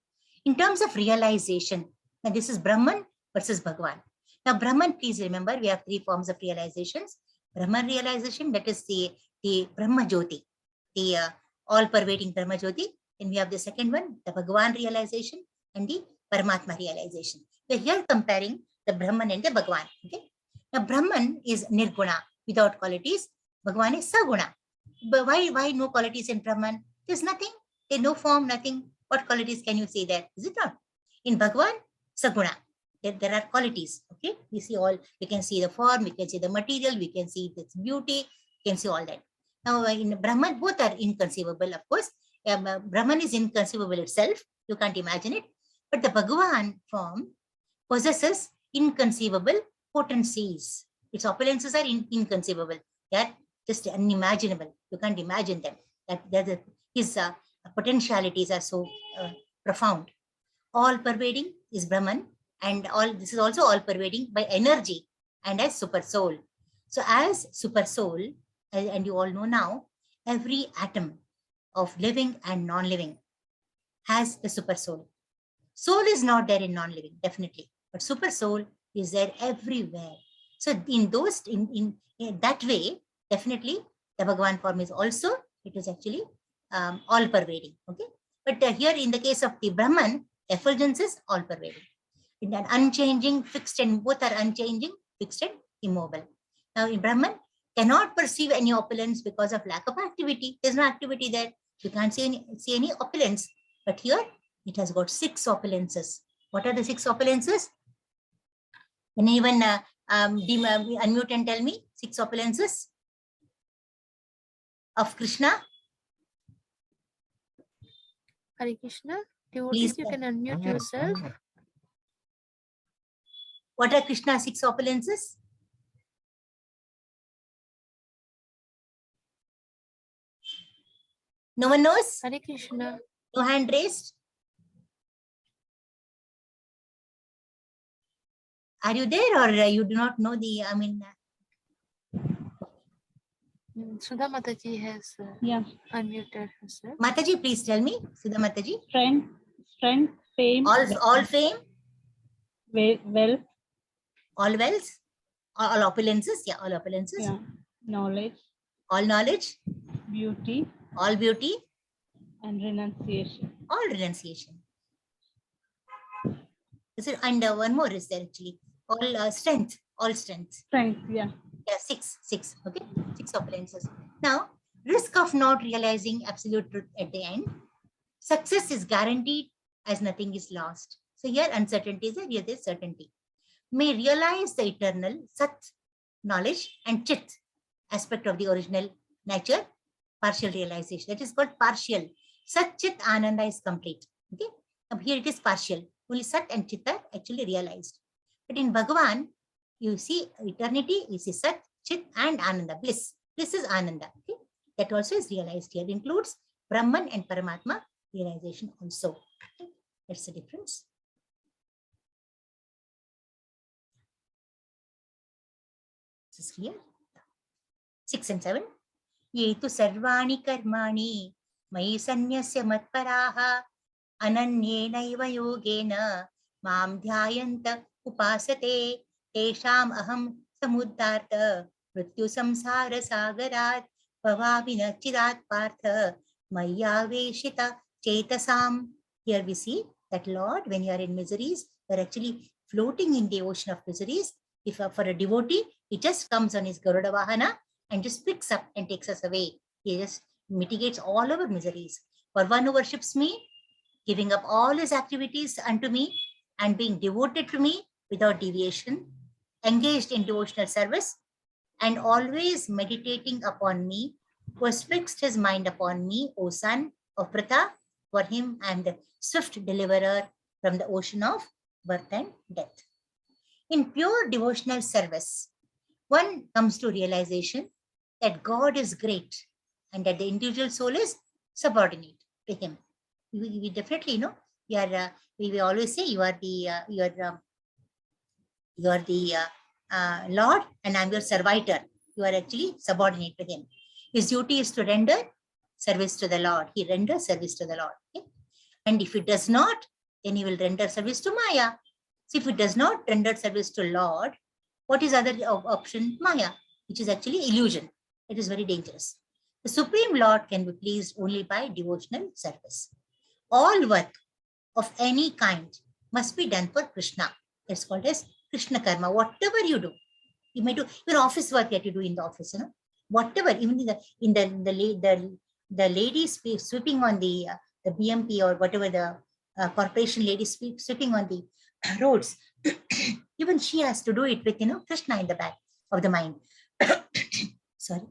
In terms of realization, now this is Brahman versus Bhagavan. Now Brahman, please remember, we have three forms of realizations. Brahman realization, that is the Brahma Jyoti, the all-pervading Brahma Jyoti. Then we have the second one, the Bhagavan realization, and the Paramatma realization. We are here comparing the Brahman and the Bhagavan. Okay? Now Brahman is Nirguna, without qualities. Bhagavan is Saguna. But why no qualities in Brahman? There's nothing. There's no form, nothing. What qualities can you see there? Is it not? In Bhagavan, Saguna. There are qualities. Okay, we see all. We can see the form. We can see the material. We can see its beauty. We can see all that. Now in Brahman, both are inconceivable. Of course, Brahman is inconceivable itself. You can't imagine it. But the Bhagavan form possesses inconceivable potencies. Its opulences are inconceivable. They are just unimaginable. You can't imagine them. His potentialities are so profound. All pervading is Brahman, and this is also all pervading by energy and as super soul. So as super soul, and you all know now, every atom of living and non-living has the super soul. Soul is not there in non-living, definitely, but super soul is there everywhere. So in that way, definitely the Bhagavan form is also, it is actually all pervading. Okay, but here in the case of the Brahman, effulgence is all pervading. In an unchanging, fixed, and both are unchanging, fixed, and immobile. Now in Brahman, cannot perceive any opulence because of lack of activity. There's no activity there. You can't see any opulence. But here it has got 6 opulences. What are the 6 opulences? Can anyone unmute and tell me 6 opulences of Krishna? Hare Krishna. Please, Devotees, you can unmute yourself. What are Krishna's 6 opulences? No one knows? Hare Krishna. No hand raised? Are you there, or you do not know the, Sudha Mataji has unmuted herself. Mataji, please tell me. Sudha Mataji. Strength, fame, All fame, wealth, all wealth, all opulences. Yeah, all opulences. yeah, knowledge, All knowledge, beauty, all beauty, and renunciation. all renunciation. And one more is there actually. All strength, all strength. Strength, yeah. Yeah, 6. Okay, 6 opulences. Now, risk of not realizing absolute truth at the end. Success is guaranteed as nothing is lost. So here uncertainty is there, here there is certainty. May realize the eternal Sat, knowledge, and Chit, aspect of the original nature, partial realization. That is called partial. Sat, Chit, Ananda is complete. Okay, now here it is partial. Only Sat and Chit are actually realized. But in Bhagavan, you see eternity, you see Sat, Chit, and Ananda, bliss. Bliss is Ananda. Okay, that also is realized here. It includes Brahman and Paramatma realization also. Okay, that's the difference. This is clear. 6 and 7. Ye tu sarvani karmani mayi sanyasya matparaha ananyenaiva yogena mam dhyayanta upasate tesham aham samuddartha mrityu samsara sagarat bhavavina chirat partha maya veshita chetasam. Here we see that Lord, when you are in miseries, you are actually floating in the ocean of miseries. If for a devotee, he just comes on his Garuda Vahana and just picks up and takes us away. He just mitigates all our miseries. For one who worships me, giving up all his activities unto me and being devoted to me without deviation, engaged in devotional service, and always meditating upon me, who has fixed his mind upon me, O son of Pratha, for him I am the swift deliverer from the ocean of birth and death. In pure devotional service, one comes to realization that God is great and that the individual soul is subordinate to him. We definitely know. We always say you are the Lord and I'm your servitor. You are actually subordinate to him. His duty is to render service to the Lord. He renders service to the Lord. Okay? And if he does not, then he will render service to Maya. So if it does not render service to Lord, what is other option? Maya, which is actually illusion. It is very dangerous. The Supreme Lord can be pleased only by devotional service. All work of any kind must be done for Krishna. It's called as Krishna Karma. Whatever you do, you may do your office work that you do in the office, whatever, even the lady sweeping on the the BMP or whatever the corporation lady sweeping on the roads, even she has to do it with, Krishna in the back of the mind. Sorry.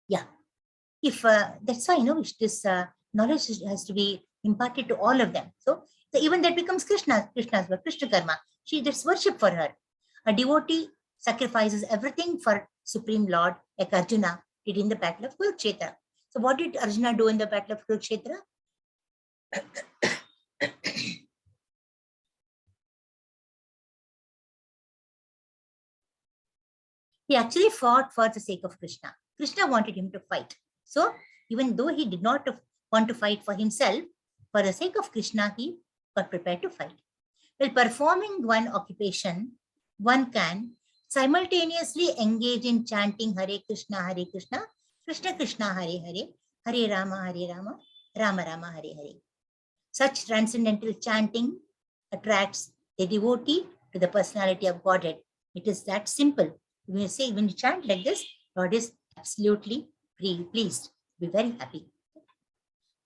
Yeah. If that's why, this knowledge has to be imparted to all of them. So even that becomes Krishna's work, Krishna karma. That's worship for her. A devotee sacrifices everything for Supreme Lord, like Arjuna did in the Battle of Kurukshetra. So what did Arjuna do in the Battle of Kurukshetra? He actually fought for the sake of Krishna. Krishna wanted him to fight. So even though he did not want to fight for himself, for the sake of Krishna, he got prepared to fight. While performing one occupation, one can simultaneously engage in chanting Hare Krishna, Krishna Krishna, Hare Hare, Hare Rama, Rama Rama, Hare Hare. Such transcendental chanting attracts the devotee to the personality of Godhead. It is that simple. When you chant like this, God is absolutely pleased, be very happy.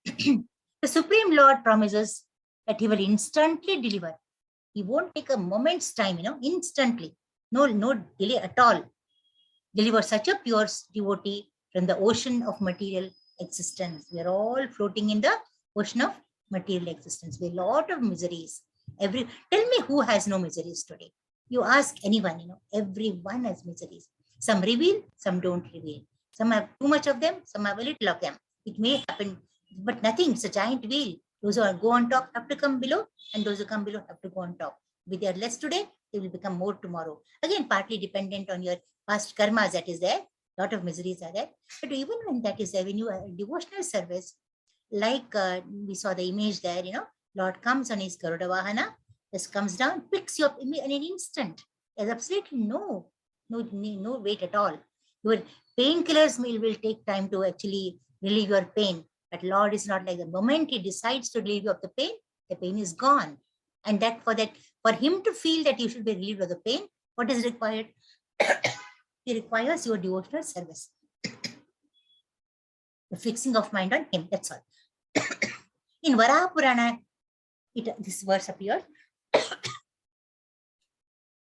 The Supreme Lord promises that he will instantly deliver. He won't take a moment's time, instantly. No delay at all. Deliver such a pure devotee from the ocean of material existence. We are all floating in the ocean of material existence. We have a lot of miseries. Tell me who has no miseries today? You ask anyone, everyone has miseries. Some reveal, some don't reveal. Some have too much of them, some have a little of them. It may happen, but nothing. It's a giant wheel. Those who go on top have to come below, and those who come below have to go on top. If they are less today, they will become more tomorrow. Again, partly dependent on your past karmas that is there. A lot of miseries are there. But even when that is there, when you are devotional service, like we saw the image there, Lord comes on his Garuda Vahana, just comes down, picks you up in an instant. There's absolutely no wait at all. Your painkillers will take time to actually relieve your pain. But Lord is not like the moment he decides to relieve you of the pain is gone. And for him to feel that you should be relieved of the pain, what is required? He requires your devotional service. The fixing of mind on him, that's all. In Varaha Purana, this verse appears.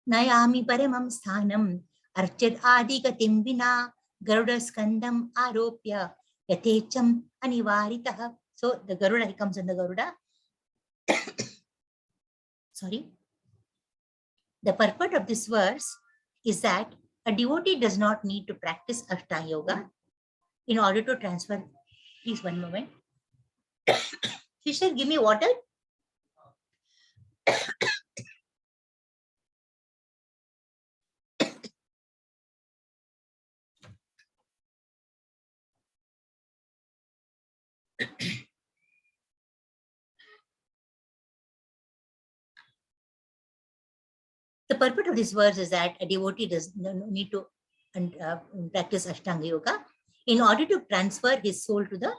Nayami paramam sthanam archat adi gatim vina garuda skandam aropya yatecham anivaritah. So the Garuda, he comes on the Garuda. Sorry. The purport of this verse is that a devotee does not need to practice Ashtanga Yoga in order to transfer. Please, one moment. Sister, give me water. The purport of this verse is that a devotee does not need to practice Ashtanga Yoga in order to transfer his soul to the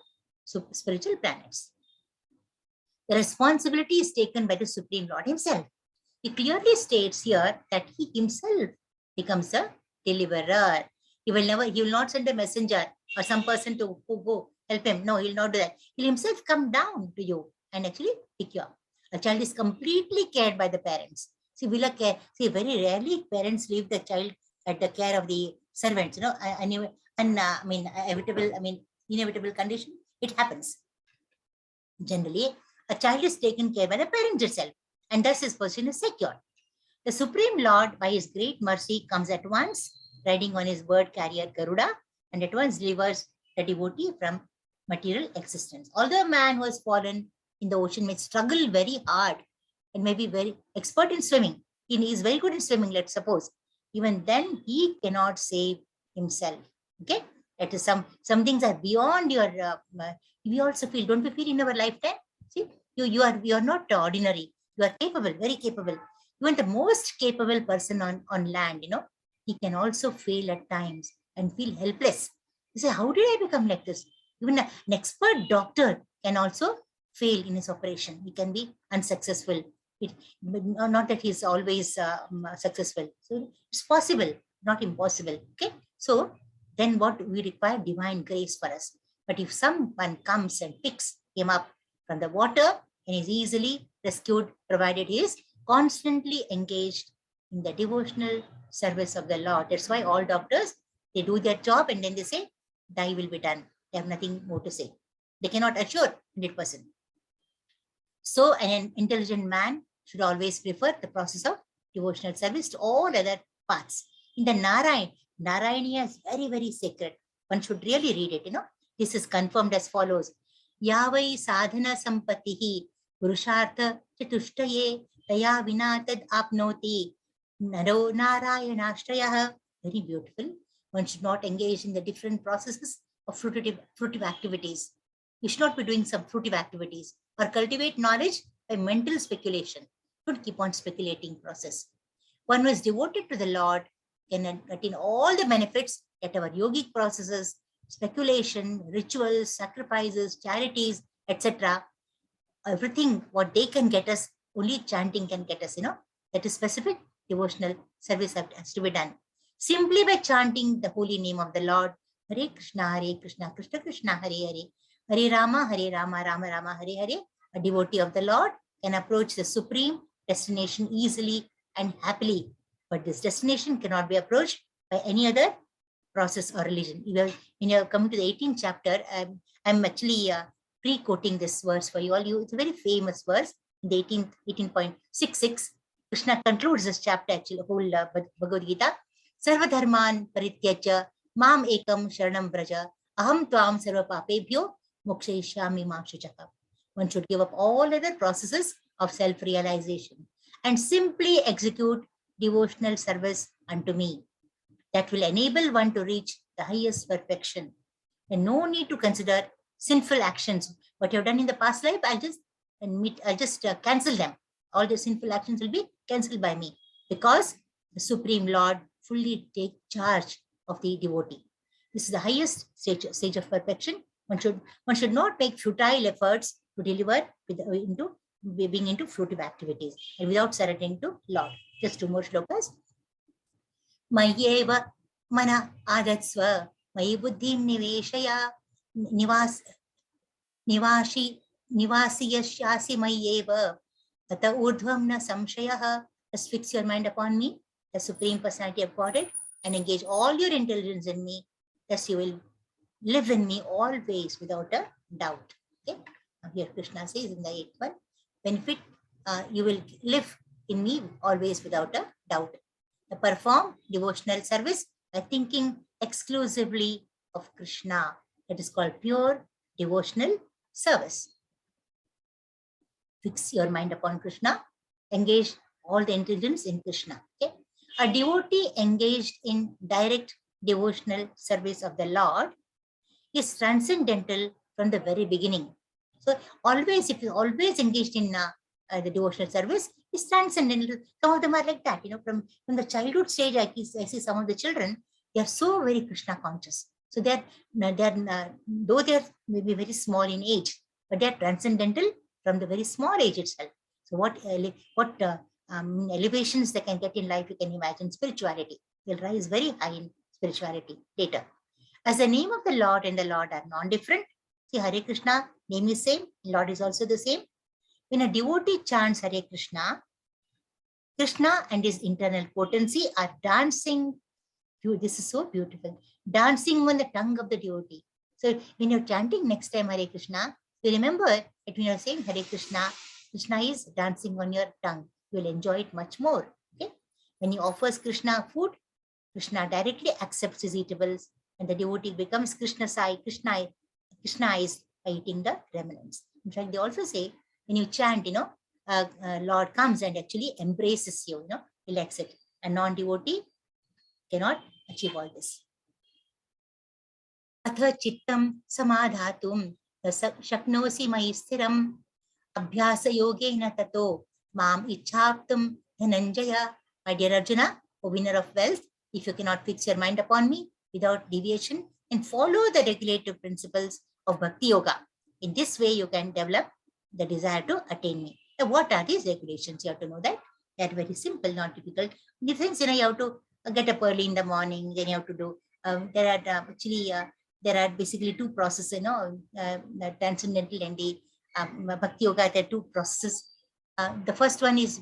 spiritual planets. The responsibility is taken by the Supreme Lord himself. He clearly states here that he himself becomes a deliverer. He will not send a messenger or some person to go help him. No, he will not do that. He will himself come down to you and actually pick you up. A child is completely cared by the parents. See, very rarely parents leave the child at the care of the servants, inevitable condition. It happens. Generally, a child is taken care by the parents itself, and thus his position is secure. The Supreme Lord, by his great mercy, comes at once, riding on his bird carrier Garuda, and at once delivers the devotee from material existence. Although a man who has fallen in the ocean may struggle very hard and may be very expert in swimming, he is very good in swimming, let's suppose, even then he cannot save himself. Okay, that is some things are beyond your. We also feel, don't we feel in our lifetime? See, you are not ordinary. You are capable, very capable. Even the most capable person on land, he can also fail at times and feel helpless. You say, how did I become like this? Even an expert doctor can also fail in his operation. He can be unsuccessful. Not that he's always successful. So it's possible, not impossible. Okay. So then what we require? Divine grace for us. But if someone comes and picks him up from the water and is easily rescued, provided he is constantly engaged in the devotional service of the Lord. That's why all doctors, they do their job and then they say, thy will be done. They have nothing more to say. They cannot assure 100%. So an intelligent man should always prefer the process of devotional service to all other paths. In the Narayaniya is very, very sacred. One should really read it, This is confirmed as follows. Yavai sadhana sampatihi purushartha chatushtaye taya vinatad apnoti naro narayanashtayah. Very beautiful. One should not engage in the different processes of fruitive activities. You should not be doing some fruitive activities or cultivate knowledge by mental speculation. Don't keep on speculating process. One who is devoted to the Lord can attain all the benefits that our yogic processes, speculation, rituals, sacrifices, charities, etc. Everything what they can get us, only chanting can get us, That is specific devotional service has to be done. Simply by chanting the holy name of the Lord, Hare Krishna, Krishna Krishna, Hare Hare, Hare Rama, Rama Rama, Hare Hare. A devotee of the Lord can approach the supreme destination easily and happily. But this destination cannot be approached by any other process or religion. When you're coming to the 18th chapter, I'm actually pre-quoting this verse for you all. It's a very famous verse. In the 18.66, Krishna concludes this chapter, actually, the whole Bhagavad Gita. Sarva dharman parityaja mam ekam sharanam braja aham tvam sarva papebhyo mokshayishyami ma shuchaka. One should give up all other processes of self-realization and simply execute devotional service unto me. That will enable one to reach the highest perfection. And no need to consider sinful actions. What you have done in the past life, I'll just cancel them. All the sinful actions will be cancelled by me, because the Supreme Lord fully take charge of the devotee. This is the highest stage of perfection. One should not make futile efforts to deliver into fruitive activities and without surrendering to Lord. Just two more shlokas. Mayeva mana adatsva mayi buddhim niveshaya nivasiyashyasi mayeva tata urdhvam na samshayah. Just fix your mind upon me, the Supreme Personality of Godhead, and engage all your intelligence in me. Thus you will live in me always without a doubt. Okay. Here Krishna says in the 8th one, benefit, you will live in me always without a doubt. Perform devotional service by thinking exclusively of Krishna. That is called pure devotional service. Fix your mind upon Krishna. Engage all the intelligence in Krishna. Okay? A devotee engaged in direct devotional service of the Lord is transcendental from the very beginning. So always, if you're always engaged in the devotional service, is transcendental. Some of them are like that, from the childhood stage. I see some of the children, they are so very Krishna conscious. So they're though they're maybe very small in age, but they're transcendental from the very small age itself. So what elevations they can get in life, you can imagine. Spirituality, they'll rise very high in spirituality later. As the name of the Lord and the Lord are non-different. See, Hare Krishna, name is same, Lord is also the same. When a devotee chants Hare Krishna, Krishna and his internal potency are dancing. This is so beautiful. Dancing on the tongue of the devotee. So when you're chanting next time Hare Krishna, you remember that when you're saying Hare Krishna, Krishna is dancing on your tongue. You will enjoy it much more. Okay? When he offers Krishna food, Krishna directly accepts his eatables, and the devotee becomes Krishna is by eating the remnants. In fact, they also say when you chant, Lord comes and actually embraces you, relax it. A non-devotee cannot achieve all this. Atha chittam samadhatum shaknosi mai sthiram abhyasa yogena tato mam ichhaptum dhananjaya. My dear Arjuna, O winner of wealth, if you cannot fix your mind upon me without deviation and follow the regulative principles of Bhakti Yoga, in this way you can develop the desire to attain me. Now, what are these regulations? You have to know that. They are very simple, not difficult. Difference, you have to get up early in the morning, then you have to do There are there are basically two processes, the transcendental and the Bhakti Yoga. There are two processes. The first one is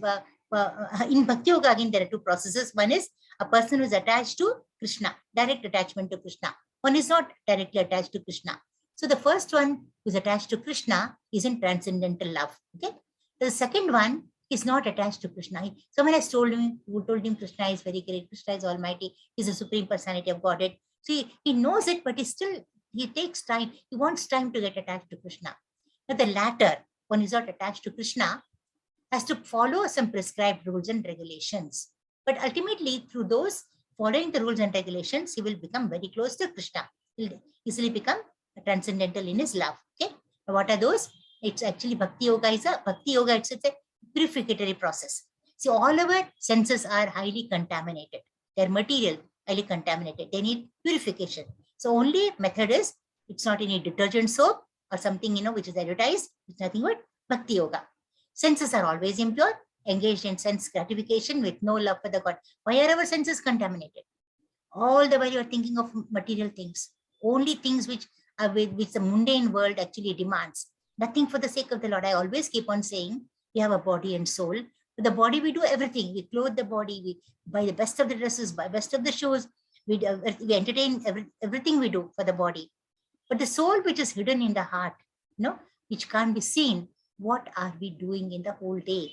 in Bhakti Yoga, again, there are two processes. One is a person who is attached to Krishna, direct attachment to Krishna. One is not directly attached to Krishna. So the first one who is attached to Krishna is in transcendental love. Okay. The second one is not attached to Krishna. Someone has told him, who told him Krishna is very great, Krishna is almighty, he's a supreme personality of Godhead. So he knows it, but he takes time, he wants time to get attached to Krishna. But the latter, one is not attached to Krishna, has to follow some prescribed rules and regulations. But ultimately, through those following the rules and regulations, he will become very close to Krishna. He'll easily become transcendental in his love. Okay. What are those? It's actually Bhakti Yoga it's a purificatory process. So all our senses are highly contaminated. They're material, highly contaminated. They need purification. So only method is, it's not any detergent soap or something, which is advertised. It's nothing but Bhakti Yoga. Senses are always impure, engaged in sense gratification with no love for the God. Why are our senses contaminated? All the while you're thinking of material things, only things which the mundane world actually demands. Nothing for the sake of the Lord. I always keep on saying, we have a body and soul. For the body, we do everything. We clothe the body, we buy the best of the dresses, buy best of the shoes. We entertain everything we do for the body. But the soul, which is hidden in the heart, which can't be seen, what are we doing in the whole day?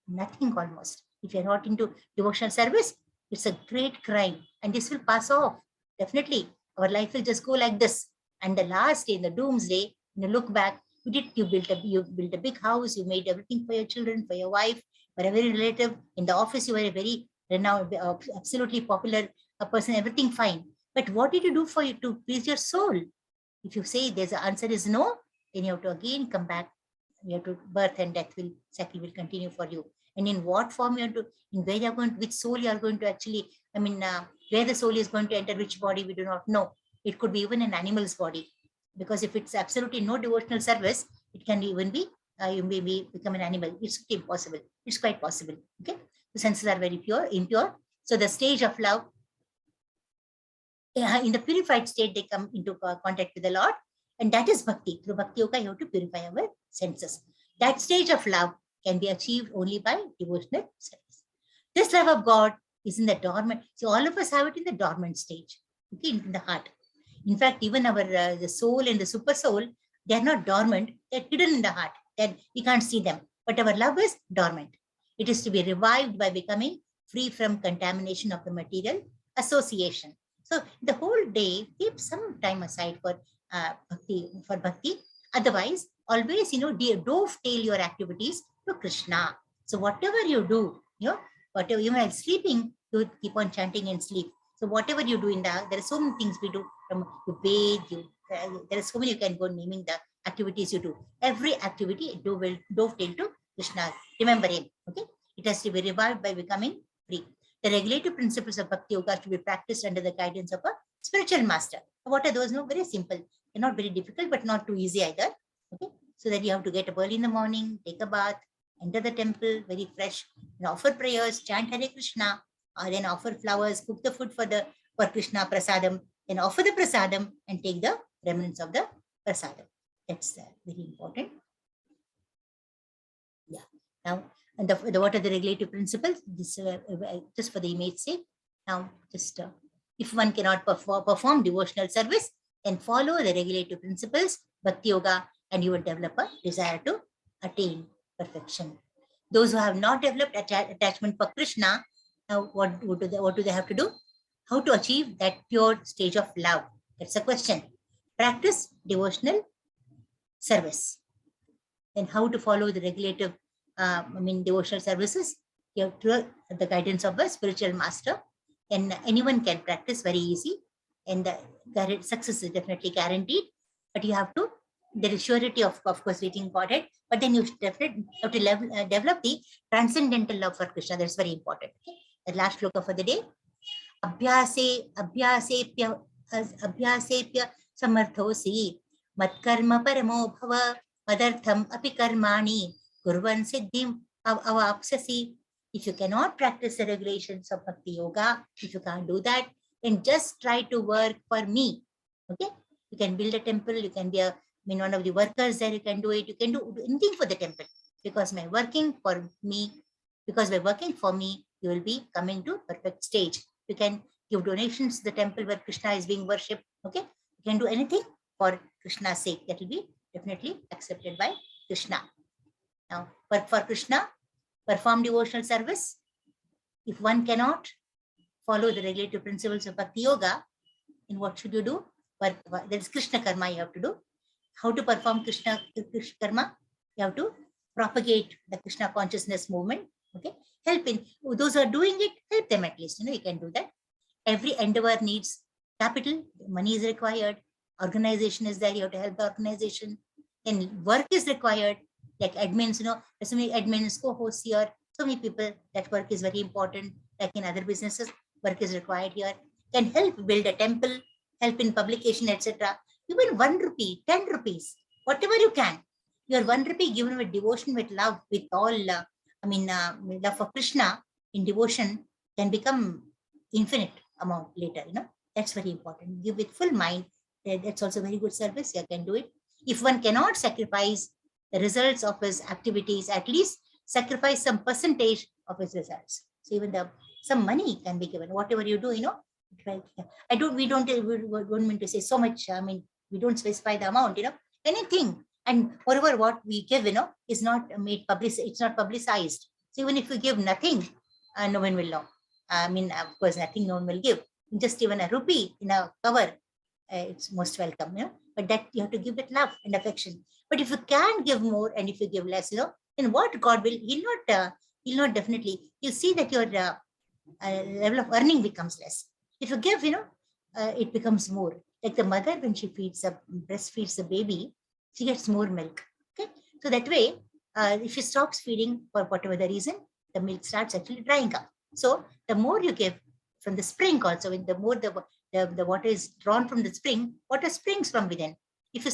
Nothing almost. If you're not into devotional service, it's a great crime. And this will pass off. Definitely. Our life will just go like this. And the last day, in the doomsday, when you look back, you built a big house, you made everything for your children, for your wife, for every relative. In the office, you were a very renowned, absolutely popular person, everything fine. But what did you do for you to please your soul? If you say the answer is no, then you have to again come back. You have to birth and death cycle will continue for you. And in what form you have to, in where you are going, which soul you are going to actually, where the soul is going to enter which body, we do not know. It could be even an animal's body. Because if it's absolutely no devotional service, it can even be, you may become an animal. It's impossible. It's quite possible. Okay. The senses are very impure. So the stage of love, in the purified state, they come into contact with the Lord. And that is Bhakti. Through Bhakti Yoga, you have to purify our senses. That stage of love can be achieved only by devotional service. This love of God is in the dormant. So all of us have it in the dormant stage, okay, in the heart. In fact, even our the soul and the super soul, they are not dormant. They're hidden in the heart. Then we can't see them. But our love is dormant. It is to be revived by becoming free from contamination of the material association. So the whole day, keep some time aside for bhakti. Otherwise, always, dovetail your activities to Krishna. So whatever you do, whatever, even while sleeping, you keep on chanting and sleep. So whatever you do there are so many things we do. You bathe, there are so many, you can go naming the activities you do. Every activity will dovetail to Krishna. Remember him. Okay. It has to be revived by becoming free. The regulative principles of Bhakti Yoga are to be practiced under the guidance of a spiritual master. What are those? No, very simple. They're not very difficult, but not too easy either. Okay. So that you have to get up early in the morning, take a bath, enter the temple, very fresh, and offer prayers, chant Hare Krishna, or then offer flowers, cook the food for Krishna prasadam, then offer the prasadam and take the remnants of the prasadam. That's very important. Yeah. Now, and what are the regulative principles? This just for the image sake. Now, just if one cannot perform devotional service, then follow the regulative principles, Bhakti Yoga, and you will develop a desire to attain perfection. Those who have not developed attachment for Krishna, now what do they have to do? How to achieve that pure stage of love? That's a question. Practice devotional service. Then how to follow the regulative, devotional services? You have to the guidance of a spiritual master, and anyone can practice very easy, and the success is definitely guaranteed. But you have to, there is surety of course, reaching Godhead, but then you definitely have to develop the transcendental love for Krishna. That's very important. Okay? The last shloka for the day. Abhyasepya samarthosi matkarma paramo bhava madartham api karmani kurvan siddhim avapsasi. If you cannot practice the regulations of Bhakti Yoga, if you can't do that, then just try to work for me. Okay, you can build a temple, you can be one of the workers there, you can do it, you can do anything for the temple, because by working for me, you will be coming to perfect stage. You can give donations to the temple where Krishna is being worshipped. Okay, you can do anything for Krishna's sake, that will be definitely accepted by Krishna. Now, work for Krishna, perform devotional service. If one cannot follow the regulative principles of Bhakti Yoga, then what should you do? There is Krishna Karma you have to do. How to perform Krishna Karma? You have to propagate the Krishna consciousness movement. Okay, help in those who are doing it, help them at least. You can do that. Every endeavor needs capital, money is required, organization is there, you have to help the organization. Then work is required, like admins, there's so many admins, co-hosts here, so many people, that work is very important. Like in other businesses, work is required here. Can help build a temple, help in publication, etc. Even 1 rupee, 10 rupees, whatever you can. Your 1 rupee given with devotion, with love, with all, love for Krishna in devotion can become infinite amount later, That's very important. Give with full mind. That's also very good service. You can do it. If one cannot sacrifice the results of his activities, at least sacrifice some percentage of his results. So even some money can be given, whatever you do, we don't mean to say so much. We don't specify the amount, anything. And moreover, what we give, is not made public. It's not publicized. So even if we give nothing, no one will know. Of course, nothing no one will give. Just even a rupee in a cover, it's most welcome, But that you have to give it love and affection. But if you can give more and if you give less, then what God will, he'll not definitely, you'll see that your level of earning becomes less. If you give, it becomes more. Like the mother, when she breastfeeds the baby, she gets more milk. Okay, so that way, if she stops feeding for whatever the reason, the milk starts actually drying up. So the more you give from the spring also, when the more the water is drawn from the spring, water springs from within. If you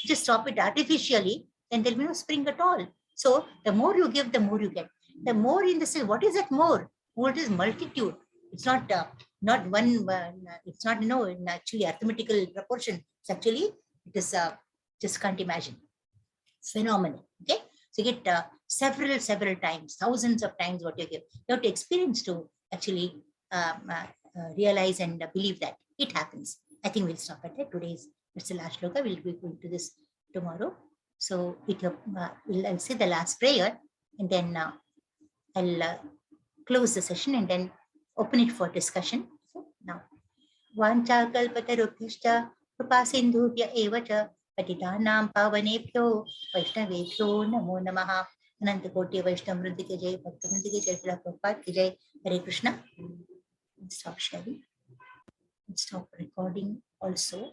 just stop it artificially, then there'll be no spring at all. So the more you give, the more you get. The more in the sense, what is that more? More is multitude. It's not one. It's not in actually arithmetical proportion. It's actually, it is just can't imagine. It's phenomenal. Okay, so you get several times, thousands of times what you give. You have to experience to actually realize and believe that it happens. I think we'll stop at that. It's the last shloka. We'll be going to this tomorrow. So I'll say the last prayer, and then I'll close the session and then open it for discussion. So now, Vancha kalpatarubhyascha kripa sindhubhya eva cha patitanam pavanebhyo vaishnavebhyo namo namaha. Ananta Koti Vaishnav Vruddhi ki jai, Bhakta Vruddhi ki jai, Srila Prabhupada ki jai. Hare Krishna. Stop sharing. Stop recording also.